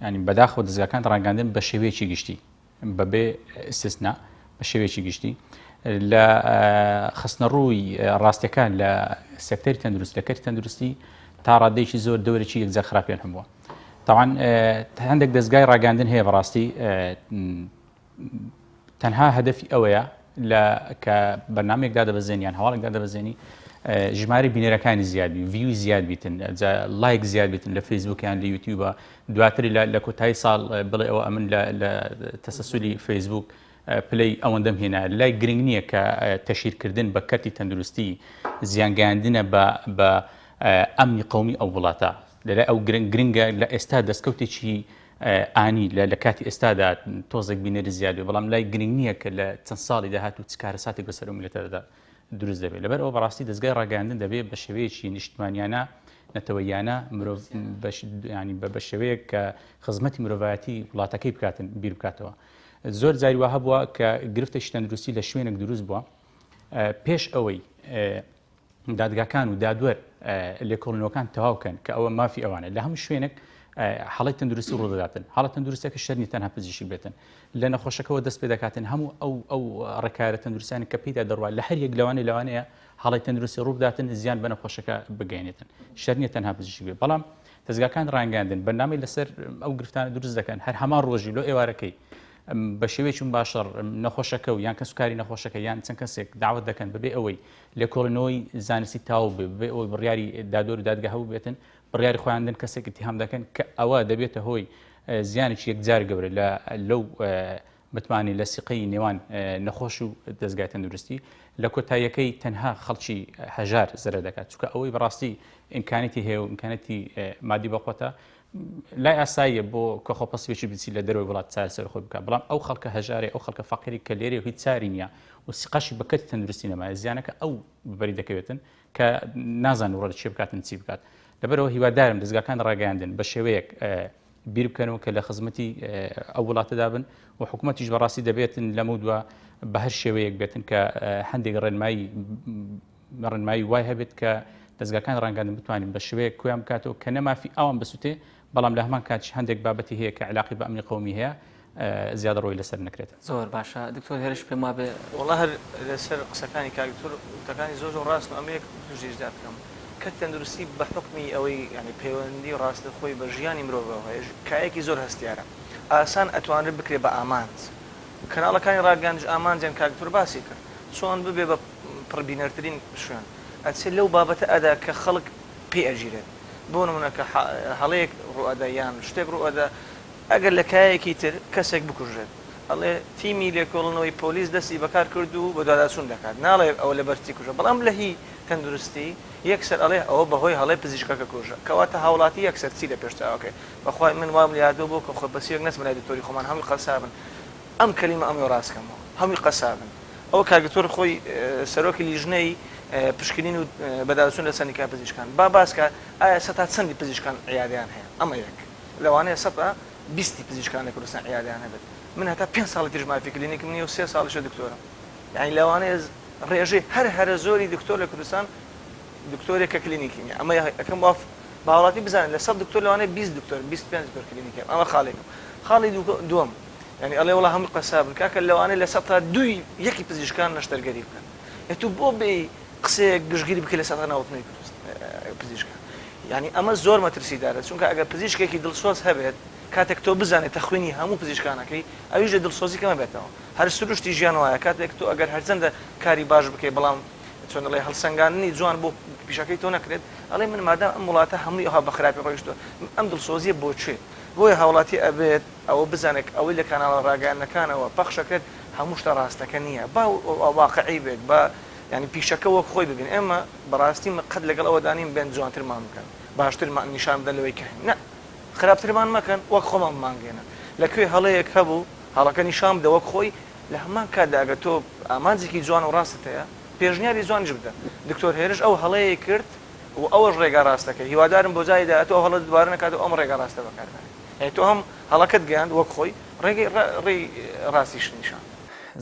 ینی بەداخەوە دەستگاکان ڕاگەاندن بە شێوەیەکی گشتی بەبێ ئستثنا بە شێوەیەکی گشتی لە خستنە ڕووی ڕاستیەکان لە سێکتەری تەندروست لە کەری تەندروستی تا ڕادەیەکی زۆر دەورێکی یەکجار خراپیان هەبووە. تاوان هەندێک دەستگای ڕاگەاندن هەیە بەڕاستی تەنها هەدەفی ئەوەیە کە بەرنامەیەکدا دەبەزێنیان هەواڵێکدا دەبەزێنی ژمارە بینەرەکانی زیادبی ڤیوی زیاد بیتن لایک زیاد بیتن لە فەیسبووکیان لە یوتیوبە دواتر لە کۆتایی ساڵ بڵێ ئەوە ئەمن لە تەسەسولی فەیسبووک پلەی ئەوەندەم هێنا لای گرنگ نییە کە تەشیرکردن بە کەرتی تەندروستی زیانگەاندنە بە ئەمنی قەومی ئەو وڵاتە لەلای ئەو گرنگە لە ئێستا دەستکەوتێکی ئانی لە کاتی ئێستادا تۆزێک بینەری زیاد بێ بەڵام لای گرنگ نییە کە لە چەند ساڵی داهات و چکارە ساتێک بەسەر میلەتەدا دروست دەبێت لەبەر ئەوە بەڕاستی دەستگای ڕاگەاندن دەبێت بە شێوەیەکی نیشتمانیانە نەتەوەیانە ینی بە شێوەیە کە خزمەتی مرۆڤایەتی وڵاتەکەی بکاتن بیر بکاتەوە. زۆر جاری وا هەبووە کە گرفتێکی تەندروستی لە شوێنێک دروست بووە پێش ئەوەی دادگاکان و دادوەر لێکۆڵینەوەکان تەواوکەن کە ئەوە مافی ئەوانە لە هەموو شوێنێک حاڵی تەندروستی ڕوودەداتن حاڵە تەندروستێکە شەرنی تەنها پزیشکی بێتن لە نەخۆشەکەەوە دەست پێ دەکاتن هەموو ئەو ڕێکارە تەندروستیانی کە پێدا دەڕوا لە هەر یەک لەوانەیە حاڵی تەندروستی ڕووداتن زیان بە نەخۆشەکە بگەێنێتن شەرنیە تەنها پزیشکی بێت بەڵام دەستگاکان ڕاگەاندن بەرنامەی لەسەر ئەو گرفتانە دروست دەکەن هەر هەمان ڕۆژی لۆ ئێوارەکەی بە شێوەیەکی باشەڕ نەخۆشەکە و یان کە سوکاری نەخۆشەکە یان چەند کەسێک داوت دەکەن بەبێ ئەوەی لێکۆڵینەوەی زانستی تاو بێ ئەوەی بڕیاری دادۆر و دادگا هەبوو بێتن بڕیاری خۆیاندن کەسێک اتهام دەکەن کە ئەوە دەبێتە هۆی زیانێکی یەکجار گەورە لەو بتوانێت لە سیقەی نێوان نەخۆش و دەستگای تەندروستی لە کۆتاییەکەی تەنها خەڵکی هەژار زەرە دەکات چونکە ئەوەی بەڕاستی ئیمکانێتی هەیە و ئیمکانێتی مادی بەخۆتە لای ئاساییە بۆ کە خۆپەسوێکی بچی لە دەروی وڵات چارەسەر خۆی بکات بەڵام ئەو خەڵکە هەژارێ ئەو خەڵکە فەقیری کە لێرە هیچ چاری نییە و سیقەشی بە کەرتی تەندروستی نەمایە زیانەکە ئەو ببەری دەکەوێتن کە نازانن وڕە چێ بکاتن چی بکات لەبەرەوە هیوادارم دەستگاکان ڕاگەاندن بە شێوەیەک بیر بکەنەوە کە لە خزمەتی ئەو وڵاتەدا بن و حکوومەتیش بەڕاستی دەبێتن لەمە دووە بە هەر شێوەیەک بێتن کە هەندێک ڕێنمایی وای هەبێت کە دەستگاکان ڕاگەاندن بتوانین بە شێوەیەک کۆیان بکاتەوە کە نەمافی ئەوان بەسووتێ بەڵام لە هەمان کاتش هەندێک بابەتی هەیە کە علاقی بە ئەمنی قەومی هەیە زیادە ڕۆی لەسەر نەکرێت. زۆر باشە دکتۆر هێرش پێم وابێ وڵا هەر لەسەر قسەکانی کاکتۆر وتەکانی زۆر ڕاست و ئەمەیەک توژێژدا بکەم کە تەندروستی بە حکمی ئەوەی ینی پەیوەندی ڕاستە خۆی بە ژیانی مرۆڤەوە هەیە کایەکی زۆر هەستیارە ئاسان ئەتوانێت بکرێت بە ئامانج کەناڵەکانی ڕاگەاندنیش ئامانجیان کاکتۆر باسی کرد چۆن ببێ بە پڕبینەرترین شوێن ئەچێت لەو بابەتە ئەدا کە خەڵک پێ ئەژیرێت بۆ نمونە کە هەڵەیەک ڕوئەدا یان شتێک ڕوئەدا ئەگەر لە کایەکی تر کەسێک بکوژێت ئەڵێ تیمی لێکۆڵنەوەی پۆلیس دەستی بەکار کرد و بە داداچوون دەکات ناڵێ ئەوە لە بەرتی کوژە بەڵام لە هی تەندروستی یەکسەر ئەڵێ ئەوە بەهۆی هەڵەی پزیشکەکە کوژە کەواتە هاوڵاتی یەکسەر چی لە پێشتاوەکەی بەخوای من وام یادۆ بۆ کە خۆ بەسیەک نەسمەلای دکتۆری خۆمان هەمووی قەسابن ئەم کەلیمە ئەمێ ڕاستکەمەوە هەمووی قەسابن ئەوە کاگتۆر خۆی سەرۆکی لیژنەی پشکنین و بەداچوون لە سەندیکای پزیشکان با باسکە ئایا سەتا چەندی پزیشکان عیادیان هەیە ئەمە یەک لەوانەیە سەتا 20 پزیشکان لە کوردستان عیادیان هەبێت من هەتا 5 ساڵی تریش مافی کلینیکم نیە و 3 ساڵیشە دکتۆرم یعنی لەوانەیە ڕێژەی هەرە زۆری دکتۆر لە کوردستان دکتۆرێکە کلینیکی نیە ئەمە ئەەکەم باوڵاتی بزانن لە 100 دکتۆر لەوانەیە 20 دکتۆر 25 دکتۆر کلینیکی ئەمە خاڵێکم خاڵی دووەم یعنی ئەڵێ وڵا هەموو قەسابن کاکە لەوانەیە لە 100 تا 2 یەکی پزیشکان نەشتەرگەری بکەن ئەتو بۆ بێ قسەیەک گشتگیری بکە لە 190 پزیشکان یعنی ئەمە زۆر مەترسیدارە چونکە ئەگەر پزیشکێکی دڵسۆز هەبێت کاتێک تۆ بزانێت تەخوێنی هەموو پزیشکانەکەی ئەویش لە دڵسۆزی کەمە بێتەوە هەر سروشتی ژیان وایە کاتێک تۆ ئەگەر هەرچەندە کاری باش بکەیت بەڵام چۆن دەڵێ هەڵسەنگاندنی جوان بۆ پیشەکەی تۆ نەکرێت ئەڵێ من مادام ئەم وڵاتە هەمووی ئەوها بە خراپی ڕۆیشتووە ئەم دڵسۆزیە بۆ چێت بۆیە هاوڵاتی ئەبێت ئەوە بزانێت ئەوەی لە کاناڵە ڕاگەیاندنەکانەوە پەخشەکرێت هەموو شتە ڕاستەکە نییە با واقعی بێت بە ینی پیشەکە وەک خۆی ببین ئێمە بەڕاستی قەت لەگەڵ ئەوە دانیم بێن جوانترمان بکەن باشترمان نیشان بدەن لەوەی کە هەین نە خراپترمان مەکەن وەک خۆمان مانگێنن لەکوێ هەڵەیەک هەبوو هەڵەکە نیشان بدە وەک خۆی لە هەمان کاتدا ئەگەر تۆ ئامانجێکی جوان و ڕاستت هەیە پێشنیاری جوانیش بدە دکتۆر هێرش ئەو هەڵەیە کرد و ئەوەش ڕێگا ڕاستەکە هیوادارم بۆ جایدا تۆ هەڵە دووبارە نەکات و ئەم ڕێگا ڕاستە بەکاربێنێت تۆ هەم هەڵەکەت گەیاند وەک خۆی ڕێی ڕاستیش نیشان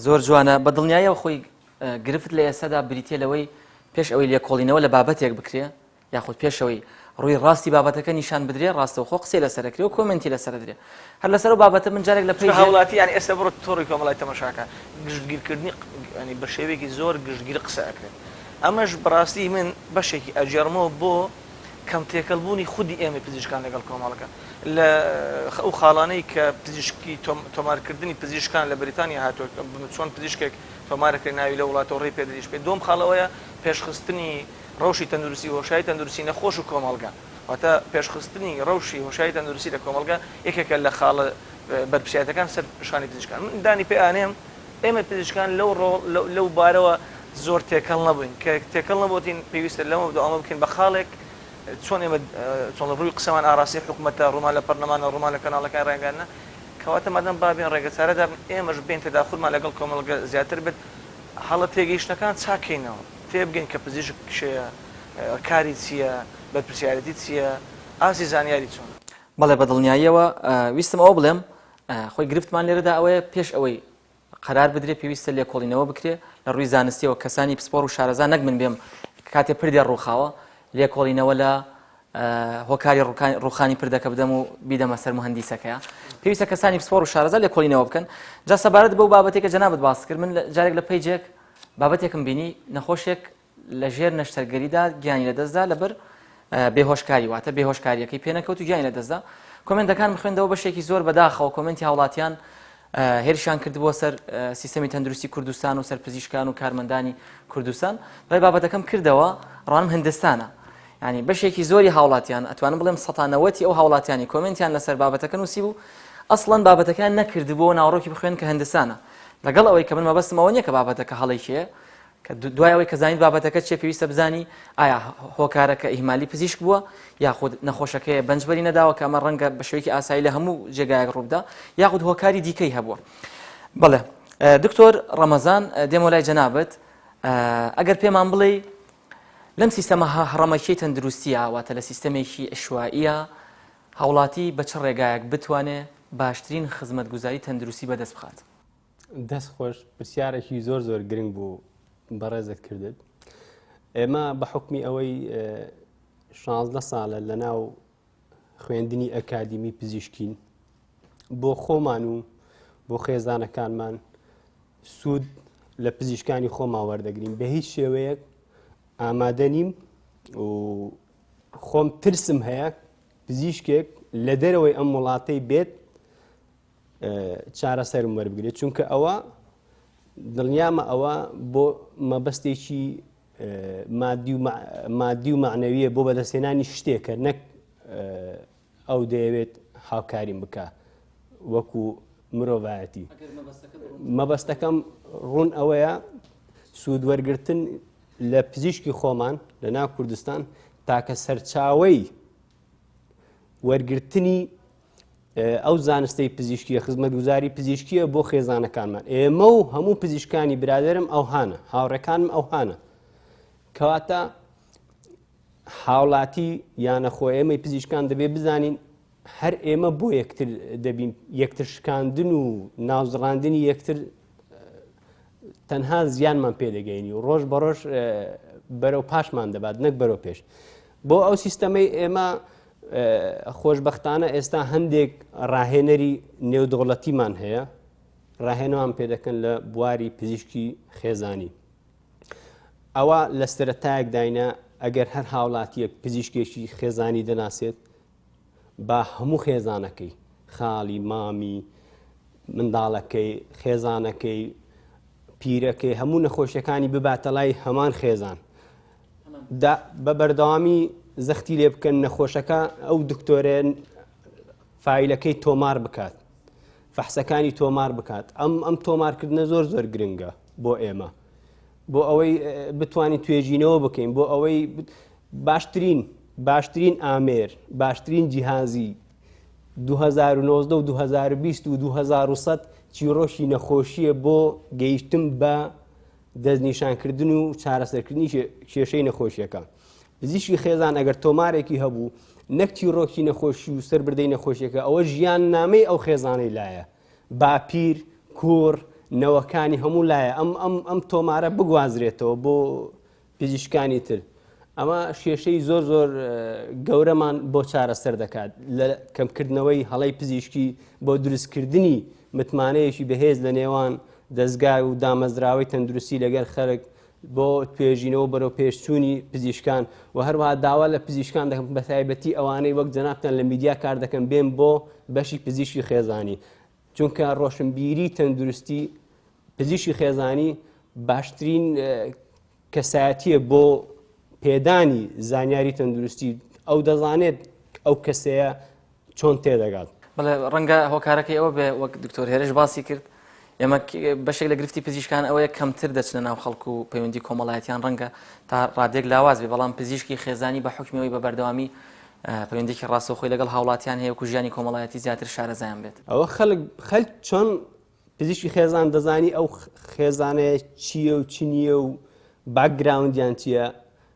زۆر جوانە بە دڵنیاییەوە خۆی گرفت لە ئێستادا بریتە لەوەی پێش ئەوەی لێکۆڵینەوە لە بابەتێک بکرێ یاخود پێشەوەی ڕووی ڕاستی بابەتەکە نیشان بدرێ ڕاستەوخۆ قسەی لەسەرکرێ و کۆمنتی لەسەر درێ هەر لەسەر بابەتە من جارێک لە پێی هاوڵاتی یعنی ئێستا بڕۆ تۆڕی کۆمەڵای تەماشاکە گشتگیرکردنی ینی بە شێوەیەکی زۆر گشتگیر قسە ئەکرێت ئەمەش بەڕاستی من بەشێکی ئەجێڕمەوە بۆ کەم تێکەڵبوونی خودی ئێمە پزیشکان لەگەڵ کۆمەڵەکە لە ئەو خاڵانەی کە پزیشکی تۆمارکردنی پزیشکان لە بریتانیا هاتووە چۆن پزیشکێک تۆمارەکەی ناوی لە وڵاتەوە ڕێی پێدەریش پێ دۆم خاڵەوەیە پێشخستنی ڕەوشی تەندروستی هۆشایی تەندروستی نەخۆش و کۆمەڵگا واتە پێشخستنی ڕەوشی هۆشایی تەندروستی لە کۆمەڵگا یەکێکە لە خاڵە بەرپرسیاتەکان سەر شانی پزیشکان من دانی پێ ئانێم ئێمە پزیشکان لەو بارەوە زۆر تێکەڵ نەبووین کە تێکەڵ نەبووین پێویستە لەمە بدە ئەمە بکەین بە خاڵێک چۆن ئێمە چۆن ڕووی قسەمان ئاراسی حکوومەتە ڕوومان لە پەرلەمانە ڕوومان لە کەناڵەکان ڕێگانە کەواتە مادەم بابێن ڕێگەچارەدا ئێمەش بین تەداخورمان لەگەڵ کۆمەڵگە زیاتر بێت هەڵە تێگەیشتەکان چاکەینەوە تێبگەین کە پزیشک کشەیە کاری چییە بەرپرسیارەتی چییە ئاسی زانیاری چۆن بەڵێ بە دڵنیاییەوە ویستم ئەوە بڵێم خۆی گرفتمان لێرەدا ئەوەیە پێش ئەوەی قرار بدرێ پێویستە لێکۆڵینەوە بکرێ لە ڕووی زانستیەوە کەسانی پسپۆر و شارەزان نەک من بێم کاتێ پردێ ڕووخاوە لێکۆڵینەوە لە هۆکاری ڕوخانی پردەکە بدەم و بیدەمە سەر مهندیسەکەیە پێویستە کەسانی پسپۆر و شارەزا لێکۆڵینەوە بکەن جا سەبارەت بەو بابەتێکە جەنابەت باس کرد من جارێک لە پەیجێک بابەتێکم بینی نەخۆشێک لە ژێر نەشتەرگەریدا گیانی لەدەستدا لەبەر بێهۆشکاری واتە بێهۆشکاریەکەی پێنەکەوت و گیانی لەدەستدا کۆمنتەکان بخوێندەوە بەشێکی زۆر بەداخەوە کۆمنتی هاوڵاتیان هێرشیان کردبووە سەر سیستەمی تەندروستی کوردستان و سەر پزیشکان و کارمەندانی کوردستان دوای بابەتەکەم کردەوە ڕوانم هندستانە ینی بەشێکی زۆری هاوڵاتیان ئەتوانم بڵێم ١٩٠ ئەو هاوڵاتیانی کۆمنتیان لەسەر بابەتەکە نووسی بوو ئەسڵەن بابەتەکان نەکردبووە ناوڕۆکی بخوێن کە هندستانە لەگەڵ ئەوەی کە من مەبەستمەوە نییە کە بابەتەکە هەڵەیکێ کە دوای ئەوەی کە زانیت بابەتەکە چێ پێویستە بزانی ئایا هۆکارەکە ئیهمالی پزیشک بووە یاخود نەخۆشەکەی بەنجبەری نەداوە کە ئەمە ڕەنگە بە شێوەیەکی ئاسایی لە هەموو جێگایەک ڕووبدا یاخود هۆکاری دیکەی هەبووە بەڵێ دکتۆر ڕەمەزان دێمە لای جەنابەت ئەگەر پێمان بڵێ لەم سیستەمە هەڕەمەکیی تەندروستیە واتە لە سیستەمێکی ئەشوائیە هاوڵاتی بە چ ڕێگایەک بتوانێت باشترین خزمەتگوزاری تەندروستی بەدەست بخات دەست خۆش پرسیارێکی زۆر زۆر گرنگ بوو بەڕێزت کردت ئێمە بە حکمی ئەوەی 16 ساڵە لە ناو خوێندنی ئەکادیمی پزیشکین بۆ خۆمان و بۆ خێزانەکانمان سوود لە پزیشکانی خۆمان وەردەگرین بە هیچ شێوەیەک ئامادە نیم و خۆم ترسم هەیە پزیشکێک لە دەرەوەی ئەم وڵاتەی بێت چارەسەرم وەربگرێت چونکە ئەوە دڵنیامە ئەوە بۆ مەبەستێکی مادی و معنەویە بۆ بەدەستێنانی شتێکە نەک ئەو دەیەوێت هاوکاریم بکە وەکو مرۆڤایەتی مەبەستەکەم ڕوون ئەوەیە سوودوەرگرتن لە پزیشکی خۆمان لە ناو کوردستان تاکە سەرچاوەی وەرگرتنی ئەو زانستەی پزیشکیە خزمەتگوزاری پزیشکیە بۆ خێزانەکانمان ئێمە و هەموو پزیشکانی برادرم ئەوهانە هاوڕێکانم ئەوهانە کەواتە هاوڵاتی یانەخۆ ئێمەی پزیشکان دەبێ بزانین هەر ئێمە بۆ یەکتر دەبین یەکتر شکاندن و ناوزڕاندنی یەکتر تەنها زیانمان پێدەگەینی و ڕۆژ بە ڕۆژ بەرەو پاشمان دەبات نەک بەرەو پێش بۆ ئەو سیستەمەی ئێمە خۆشبەختانە ئێستا هەندێک ڕاهێنەری نێودوڵەتیمان هەیە ڕاهێنەوان پێدەکەن لە بواری پزیشکی خێزانی ئەوە لە سەرەتایەک داینە ئەگەر هەر هاوڵاتیەک پزیشکێکی خێزانی دەناسێت با هەموو خێزانەکەی خاڵی مامی منداڵەکەی خێزانەکەی پیرەکەی هەموو نەخۆشیەکانی بباتە لای هەمان خێزان بە بەردەوامی زەختی لێ بکەن نەخۆشەکە ئەو دکتۆرێن فایلەکەی تۆمار بکات فەحسەکانی تۆمار بکات ئەم تۆمارکردنە زۆر زۆر گرنگە بۆ ئێمە بۆ ئەوەی بتوانین توێژینەوە بکەین بۆ ئەوەی باشترین ئامێر باشترین جیهازی 2019 و 2020 و 2100 چیرۆشی نەخۆشیە بۆ گەیشتن بە دەستنیشانکردن و چارەسەرکردنی کێشەی نەخۆشیەکە پزیشکی خێزان ئەگەر تۆمارێکی هەبوو نەک چیرۆکی نەخۆشی و سەربردەی نەخۆشیەکە ئەوە ژیان نامەی ئەو خێزانەی لایە باپیر کوڕ نەوەکانی هەموو لایە ئەم تۆمارە بگوازرێتەوە بۆ پزیشکانی تر ئەمە شێشەی زۆر زۆر گەورەمان بۆ چارەسەر دەکات لە کەمکردنەوەی هەڵەی پزیشکی بۆ دروستکردنی متمانەیەکی بەهێز لە نێوان دەستگای و دامەزراوەی تەندروستی لەگەر خەڵک بۆ توێژینەوە بەرەو پێشچوونی پزیشکان و هەروەها داوا لە پزیشکان دەکەم بە تایبەتی ئەوانەی وەک جەنابتان لە میدیا کار دەکەن بێن بۆ بەشی پزیشکی خێزانی چونکە ڕۆشنبیری تەندروستی پزیشکی خێزانی باشترین کەسایەتیە بۆ پێدانی زانیاری تەندروستی ئەو دەزانێت ئەو کەسەیە چۆن تێدەگات. بەڵێ ڕەنگە هۆکارەکەی ئەوە بێ وەک دکتۆر هێرش باسی کرد ئێمە بەشێک لە گرفتی پزیشکان ئەوەیە کەمتر دەچنە ناو خەڵکو و پەیوەندی کۆمەڵایەتیان ڕەنگە تا ڕادێک لاواز بێ بەڵام پزیشکی خێزانی بە حکمیەوەی بە بەردەوامی پەیوەندێکی ڕاستەوخۆی لەگەڵ هاوڵاتیان هەیە و ژیانی کۆمەڵایەتی زیاتر شارەزایان بێت. ئەوە خەڵک چۆن پزیشکی خێزان دەزانی ئەو خێزانەیە چییە و چی نییە و باکگراوندیان چییە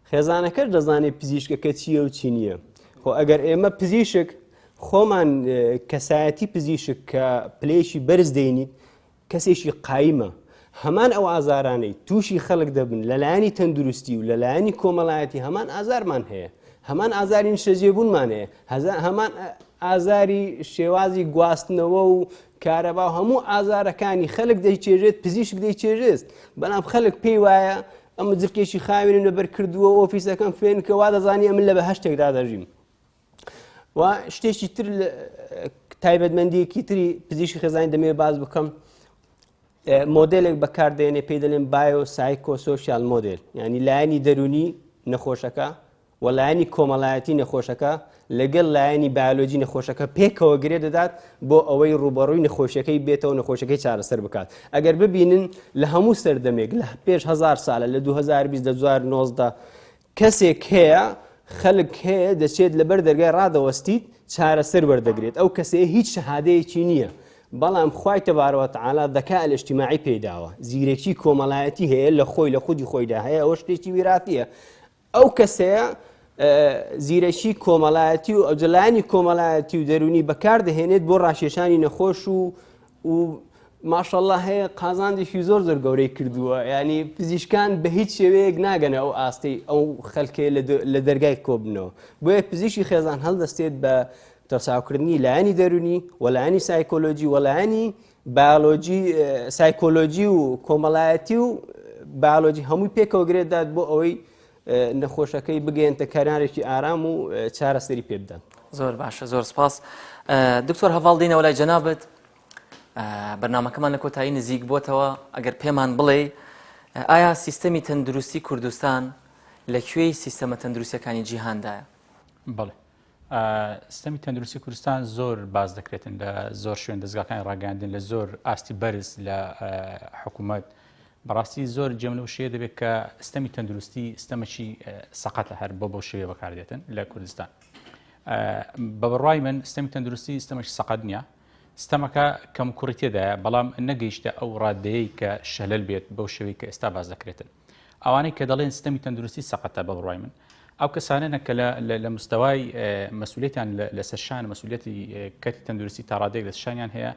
خێزانەکە دەزانێت پزیشکەکە چییە و چی نییە. خۆ ئەگەر ئێمە پزیشک خۆمان کەسایەتی پزیشک کە پلەیەکی بەرز دەینیت کەسێکی قایمە هەمان ئەو ئازارانەی تووشی خەڵک دەبن لەلایەنی تەندروستی و لەلایەنی کۆمەڵایەتی هەمان ئازارمان هەیە هەمان ئازاری نیشتەجێبوونمان هەیە هەمان ئازاری شێوازی گواستنەوە و کارەبا و هەموو ئازارەکانی خەڵک دەیچێژێت پزیشک دەیچێژێت بەڵام خەڵک پێی وایە ئەمە جرکێکی خاوێنم لەبەر کردووە ئۆفیسەکەم فێن کە وا دەزانانی ئەمن لە بەهەشتێکدا دەژیم و شتێکی تر تایبەتمەندیەکی تری پزیشکی خێزانی دەمێ باز بکەم مۆدلێک بەکاردێنێ پێی دەڵێن بایۆ سایکۆسۆشیال مۆدل یعنی لایەنی دەرونی نەخۆشەکە و لایەنی کۆمەڵایەتی نەخۆشەکە لەگەڵ لایەنی بیولۆجی نەخۆشەکە پێکەوە گرێ دەدات بۆ ئەوەی ڕوبەڕووی نەخۆشیەکەی بێتەوە نەخۆشەکەی چارەسەر بکات ئەگەر ببینن لە هەموو سەردەمێک لە پێش 1000 ساڵە لە 2020 کەسێک هەیە خەڵک هەیە دەچێت لەبەر دەرگای ڕادەوەستیت چارەسەر وەردەگرێت ئەو کەسەیە هیچ شەهادەیەکی نییە بەڵام خوای تەبارەک و تەعالا دەکا ئەجتیماعی پێداوە زیرەکی کۆمەڵایەتی هەیە لە خۆی لە خودی خۆیدا هەیە ئەوە شتێکی ویراتیە ئەو کەسەیە زیرەکی کۆمەڵایەتی و ئەوجلانی کۆمەڵایەتی و دەرونی بەکاردەهێنێت بۆ ڕاشێشانی نەخۆش و ماشەڵڵا هەیە قازاندێکی زۆر زۆر گەورەی کردووە ینی پزیشکان بە هیچ شێوەیەک ناگەنە ئەو ئاستی ئەو خەڵکێ لە دەرگای کۆبنەوە بۆیە پزیشکی خێزان هەڵدەستێت بە تەساوکردنی لایەنی دەرونی وەلایەنی سایکۆلۆجی وەلایەنی بیولۆجی سایکۆلۆجی و کۆمەڵایەتی و بیولۆجی هەمووی پێکەوە گرێدات بۆ ئەوەی نەخۆشەکەی بگەێنتە کەنارێکی ئارام و چارەسەری پێ بدەن. زۆر باشە زۆر سپاس دکتۆر هەواڵدینەوە لای جەنابەت بەرنامەکەمان لە کۆتایی نزیک بۆتەوە ئەگەر پێمان بڵێ ئایا سیستەمی تەندروستی کوردستان لەکوێی سیستەمە تەندروستیەکانی جیهاندایە؟ بەڵێ سیستەمی تەندروستی کوردستان زۆر باز دەکرێتن لە زۆر شوێن دەستگاکانی ڕاگەاندن لە زۆر ئاستی بەرز لە حکوومەت بەڕاستی زۆر جەملە و شێ دەبێت کە سیستەمی تەندروستی سیستەمەکی سەقەتە هەر بۆ شێوە بەکاردێتن لە کوردستان بە بڕای من سیستەمی تەندروستی سیستەمەکی سەقەت نییە سیستەمەکە کەم کوڕی تێدایە بەڵام نەگەیشتە ئەو ڕادەیەی کە شەلل بێت بەو شێوەی کە ئێستا باز دەکرێتن ئەوانەی کە دەڵێن سیستەمی تەندروستی سەقەتە بە بڕای من ئەو کەسانە کە لە مستەوای مەسئولیەتیان لەسەر شان مەسئولیەتی کەتی تەندروستی تا ڕادێک لە شانیان هەیە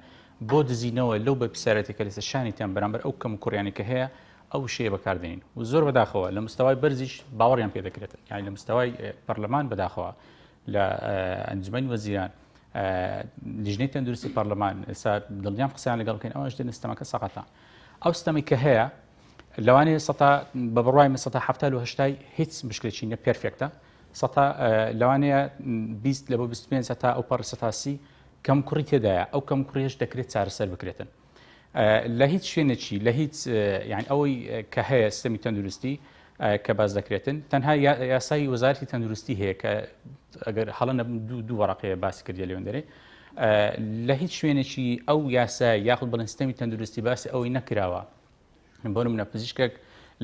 بۆ دزینەوە لەو بە پیسارەتێکە لەسەر شانیتیان بەرامبەر ئەو کەم کوڕیانی کە هەیە ئەو شەیە بەکاردێنین و زۆر بەداخەوە لە مستەوای بەرزیش باوەڕیان پێ دەکرێتن یعنی لە مستەوای پەرلەمان بەداخەوە لە ئەنجومەنی وەزیران لیژنەی تەندروستی پەرلەمان ئێستا دڵنیام قسەیان لەگەڵ بکەین ئەوەش دێن سیستەمەکە سەقەتە ئەو سیستەمی کە هەیە لەوانەیە بە بڕای من 1970 هیچ مشکلێکی نیە پێرفێکتە لەوانەیە 20 لە بۆ 25 تا ئەو پەڕ 30 کەم کوڕی تێدایە ئەو کەم کوڕیش دەکرێت چارەسەر بکرێتن لە هیچ شوێنێکی لە هیچ یعنی ئەوەی کە هەیە سیستەمی تەندروستی کە باز دەکرێتن تەنها یاسای وەزارەتی تەندروستی هەیە کە ئەگەر هەڵە دوو وەڕقەیە باسی کردی لەوێن دەرێ لە هیچ شوێنێکی ئەو یاسای یاخود بڵێن سیستەمی تەندروستی باسی ئەوەی نەکراوە بۆ نمونە پزیشکێک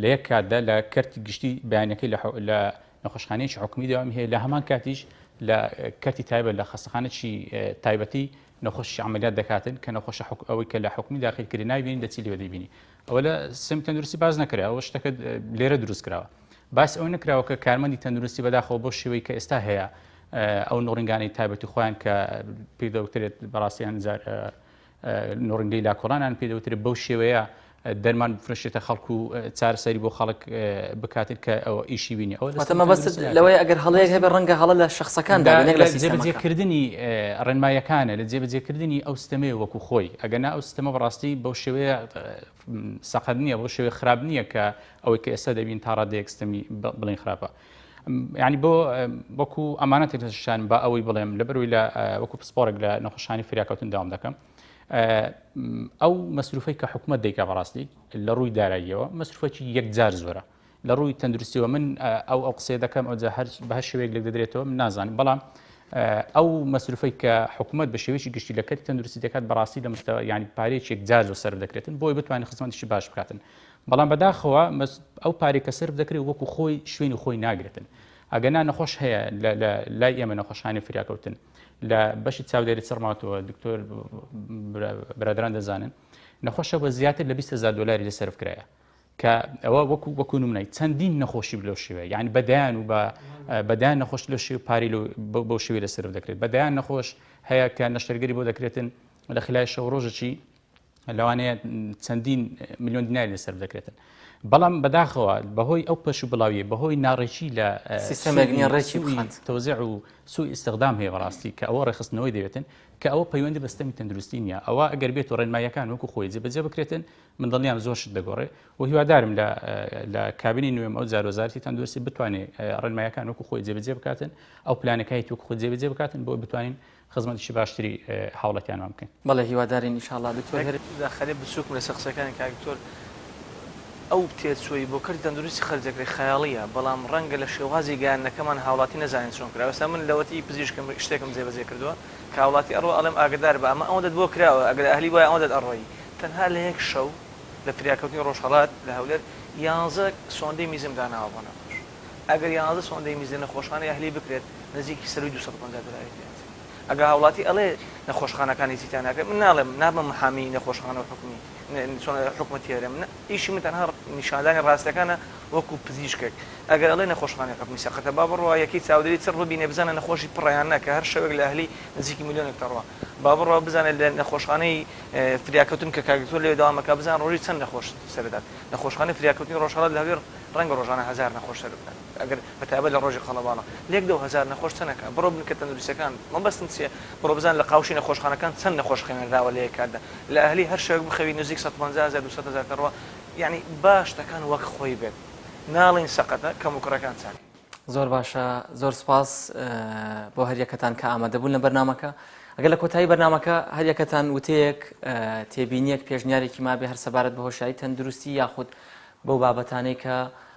لە یەک کاتدا لە کەرتی گشتی بەیانەکەی لە نەخۆشخانەیەکی حکومی دەوامی هەیە لە هەمان کاتیش لە کەرتی تایبەت لە خەستەخانەی تایبەتی نەخۆشی عملیات دەکاتن کە نەخۆش ئەوەی کە لە حکومی داخلکردی نایبینی دەچی لێوە دەبینی ئەوە لە سیستەمی تەندروستی باز نەکرا ئەوە شتەکە لێرە دروست کراوە باس ئەو نەکراوە کە کارمەندی تەندروستی بەداخەوە بۆ شێوەی کە ئێستا هەیە ئەو نوڕنگانی تایبەتی خۆیان کە پێدەوترێت بەڕاستیان نوڕنگەی لاکۆڵانیان پێدەوترێت بەو شێوەیە دەرمان بفرشێتە خەڵکو و چارەسەری بۆ خەڵک بکاتن کە ئەوە ئیشی بینی ئەوە واتەمە بەست لەوەی ئەگەر هەڵەیەک هەبێ ڕەنگە هەڵە لە شخصەکاندا لە جێبەجێکردنی ڕێنمایەکانە لە جێبەجێکردنی ئەو سیستەمەیە وەکو خۆی ئەگەنا ئەو سیستەمە بەڕاستی بەو شێوەیە سەقەت نییە بۆ شێوەیە خراپ نییە کە ئەوەی کە ئێستا دەبین تا ڕادەیەک سیستەمی بڵین خراپە. یعنی بۆ وەکو ئەمانەتێک دەشان بە ئەوەی بڵێم لەبەروی لە وەکو پسپۆرێک لە نەخۆشخانەی فریاکەوتن داوام دەکەم. ئەو مەسروفەی کە حکومەت دەیکا بەڕاستی لە ڕووی داراییەوە مەسروفەکی یەکجار زۆرە لە ڕووی تەندروستیەوە من ئەو قسێ دەکەم ئەو بە هەر شێوەیەک لێک دەدرێتەوە من نازانم بەڵام ئەو مەسروفەی کە حکومەت بە شێوەیەکی گشتی لە کەتی تەندروستی دەکات بەڕاستی لە مستەوە ینی پارەیەکی یەکجار زۆر سەرف دەکرێتن بۆی بتوانین خزمەتیشی باش بکاتن بەڵام بەداخەوە ئەو پارێک کە سەرف دەکرێت وەکو خۆی شوێنی خۆی ناگرێتن ئەگەنا نەخۆش هەیە لای ئێمە نەخۆشخانەی فریاکەوتن لە بەشی چاودێری سەرماتەوە دکتۆر برادران دەزانن نەخۆشە بە زیاتر لە 20,000 دلاری لە سەرف کرایە کە ئەوە وەکو نمونای چەندین نەخۆشی لەو شێوەیە یعنی بەدایان و بەدایان نەخۆش لە شێو پاری بۆ شێوەیە لە سەرف دەکرێت بەدایان نەخۆش هەیە کە نەشتەرگەری بۆ دەکرێتن لە خلای شەو ڕۆژێکی لەوانەیە چەندین میلیۆن دیناری لە سەرف دەکرێتن بەڵام بەداخەوە بەهۆی ئەو پەش و بڵاویە بەهۆی ناڕێکی لە سیستەمێکی ڕێکی تەوزیع و سوء استخدام هەیە بەڕاستی کە ئەوە ڕێخستنەوەی دەوێتن کە ئەوە پەیوەندی بە سیستەمی تەندروستی نییە ئەوە ئەگەر بێت و ڕێنماییەکان وەکو خۆی جێبەجێ بکرێتن من دڵنیام زۆر شت دەگۆڕێ و هیوادارم لە کابینی نوێم ئەو وەزارەتی تەندروستی بتوانێت ڕێنماییەکان وەکو خۆی جێبەجێ بکاتن ئەو پلانەکەی وەکو خۆی جێبەجێ بکاتن بۆ بتوانین خزمەتیشی باشتری هاوڵاتیانمان بکەین. بەڵێ هیوادارین ئینشاءالله دکتۆر داخەرێ بچووکم لە سەقسەکانی کاکتۆر ئەو تێچووی بۆ کردی تەندروستی خەرجەکەی خەیاڵیە بەڵام ڕەنگە لە شێوازی گەیاندنەکەمان هاوڵاتی نەزانین چۆن کرا ئێستا من لەوەتی پزیشکم شتێکم جێبەجێ کردووە کە هاوڵاتی ئەڕۆ ئەڵێم ئاگدار بە ئەمە ئەوەندە بۆ کراوە ئەگەر ئەهلی وایە ئەوەندە ئەڕۆیی تەنها لە یەک شەو لە فریاکەوتنی ڕۆژهەڵات لە هەولێر 11 سۆندەی میزم داناوە بۆ نەخۆش ئەگەر 11 سۆندەی میزی نەخۆشخانەی ئەهلی بکرێت نزیکی سەروی 250 دلاری ئەگە هاوڵاتی ئەڵێ نەخۆشخانەکانی چیتانەکە من ناڵێم نابم محامی نەخۆشخانە و حکومی حکومەتیێرە من ئیشی من تەنها نیشاندانی ڕاستەکانە وەکو پزیشکێک ئەگەر ئەڵێ نەخۆشخانەی حکومی سەقەتە با بڕوا یەکی چاودێری چڕ ببینێ بزانە نەخۆشی پڕیان نەکە هەر شەوێک لە ئەهلی نزیکی میلیۆنێک تەڕوا با بڕوا بزانێت لە نەخۆشخانەی فریاکەوتن کە کاکتۆر لێ داوامەکە بزان ڕۆژی چەند نەخۆش سەردات نەخۆشخانەی فریاکەوتنی ڕۆژهەڵات لە هەولێر ڕەنگە ڕۆژانە 1000 نەخۆش سەر بدات ئەگەر بەتابەت لە ڕۆژی خەڵەباڵە لێک 2000 نەخۆش چەندەکە بڕۆ بن کە تەندروستیەکان مەبەستن چییە بڕۆ بزان لە قاوشی نەخۆشخانەکان چەند نەخۆش خوێنراوە لە یەکاتدا لە ئەهلی هەر شەوێک بخەوی نزیک 150,000 200,000 تەڕوا یعنی باش دەکەن وەک خۆی بێت ناڵین سەقەتە کەم و کوڕەکان چاک زۆر باشە زۆر سپاس بۆ هەریەکەتان کە ئامادەبوون لە بەرنامەکە ئەگەر لە کۆتایی بەرنامەکە هەریەکەتان وتەیەک تێبینیەک پێشنیارێکی مابێ هەر سەبارەت بە هۆشایی تەندروستی یاخود بەو بابەتانەی کە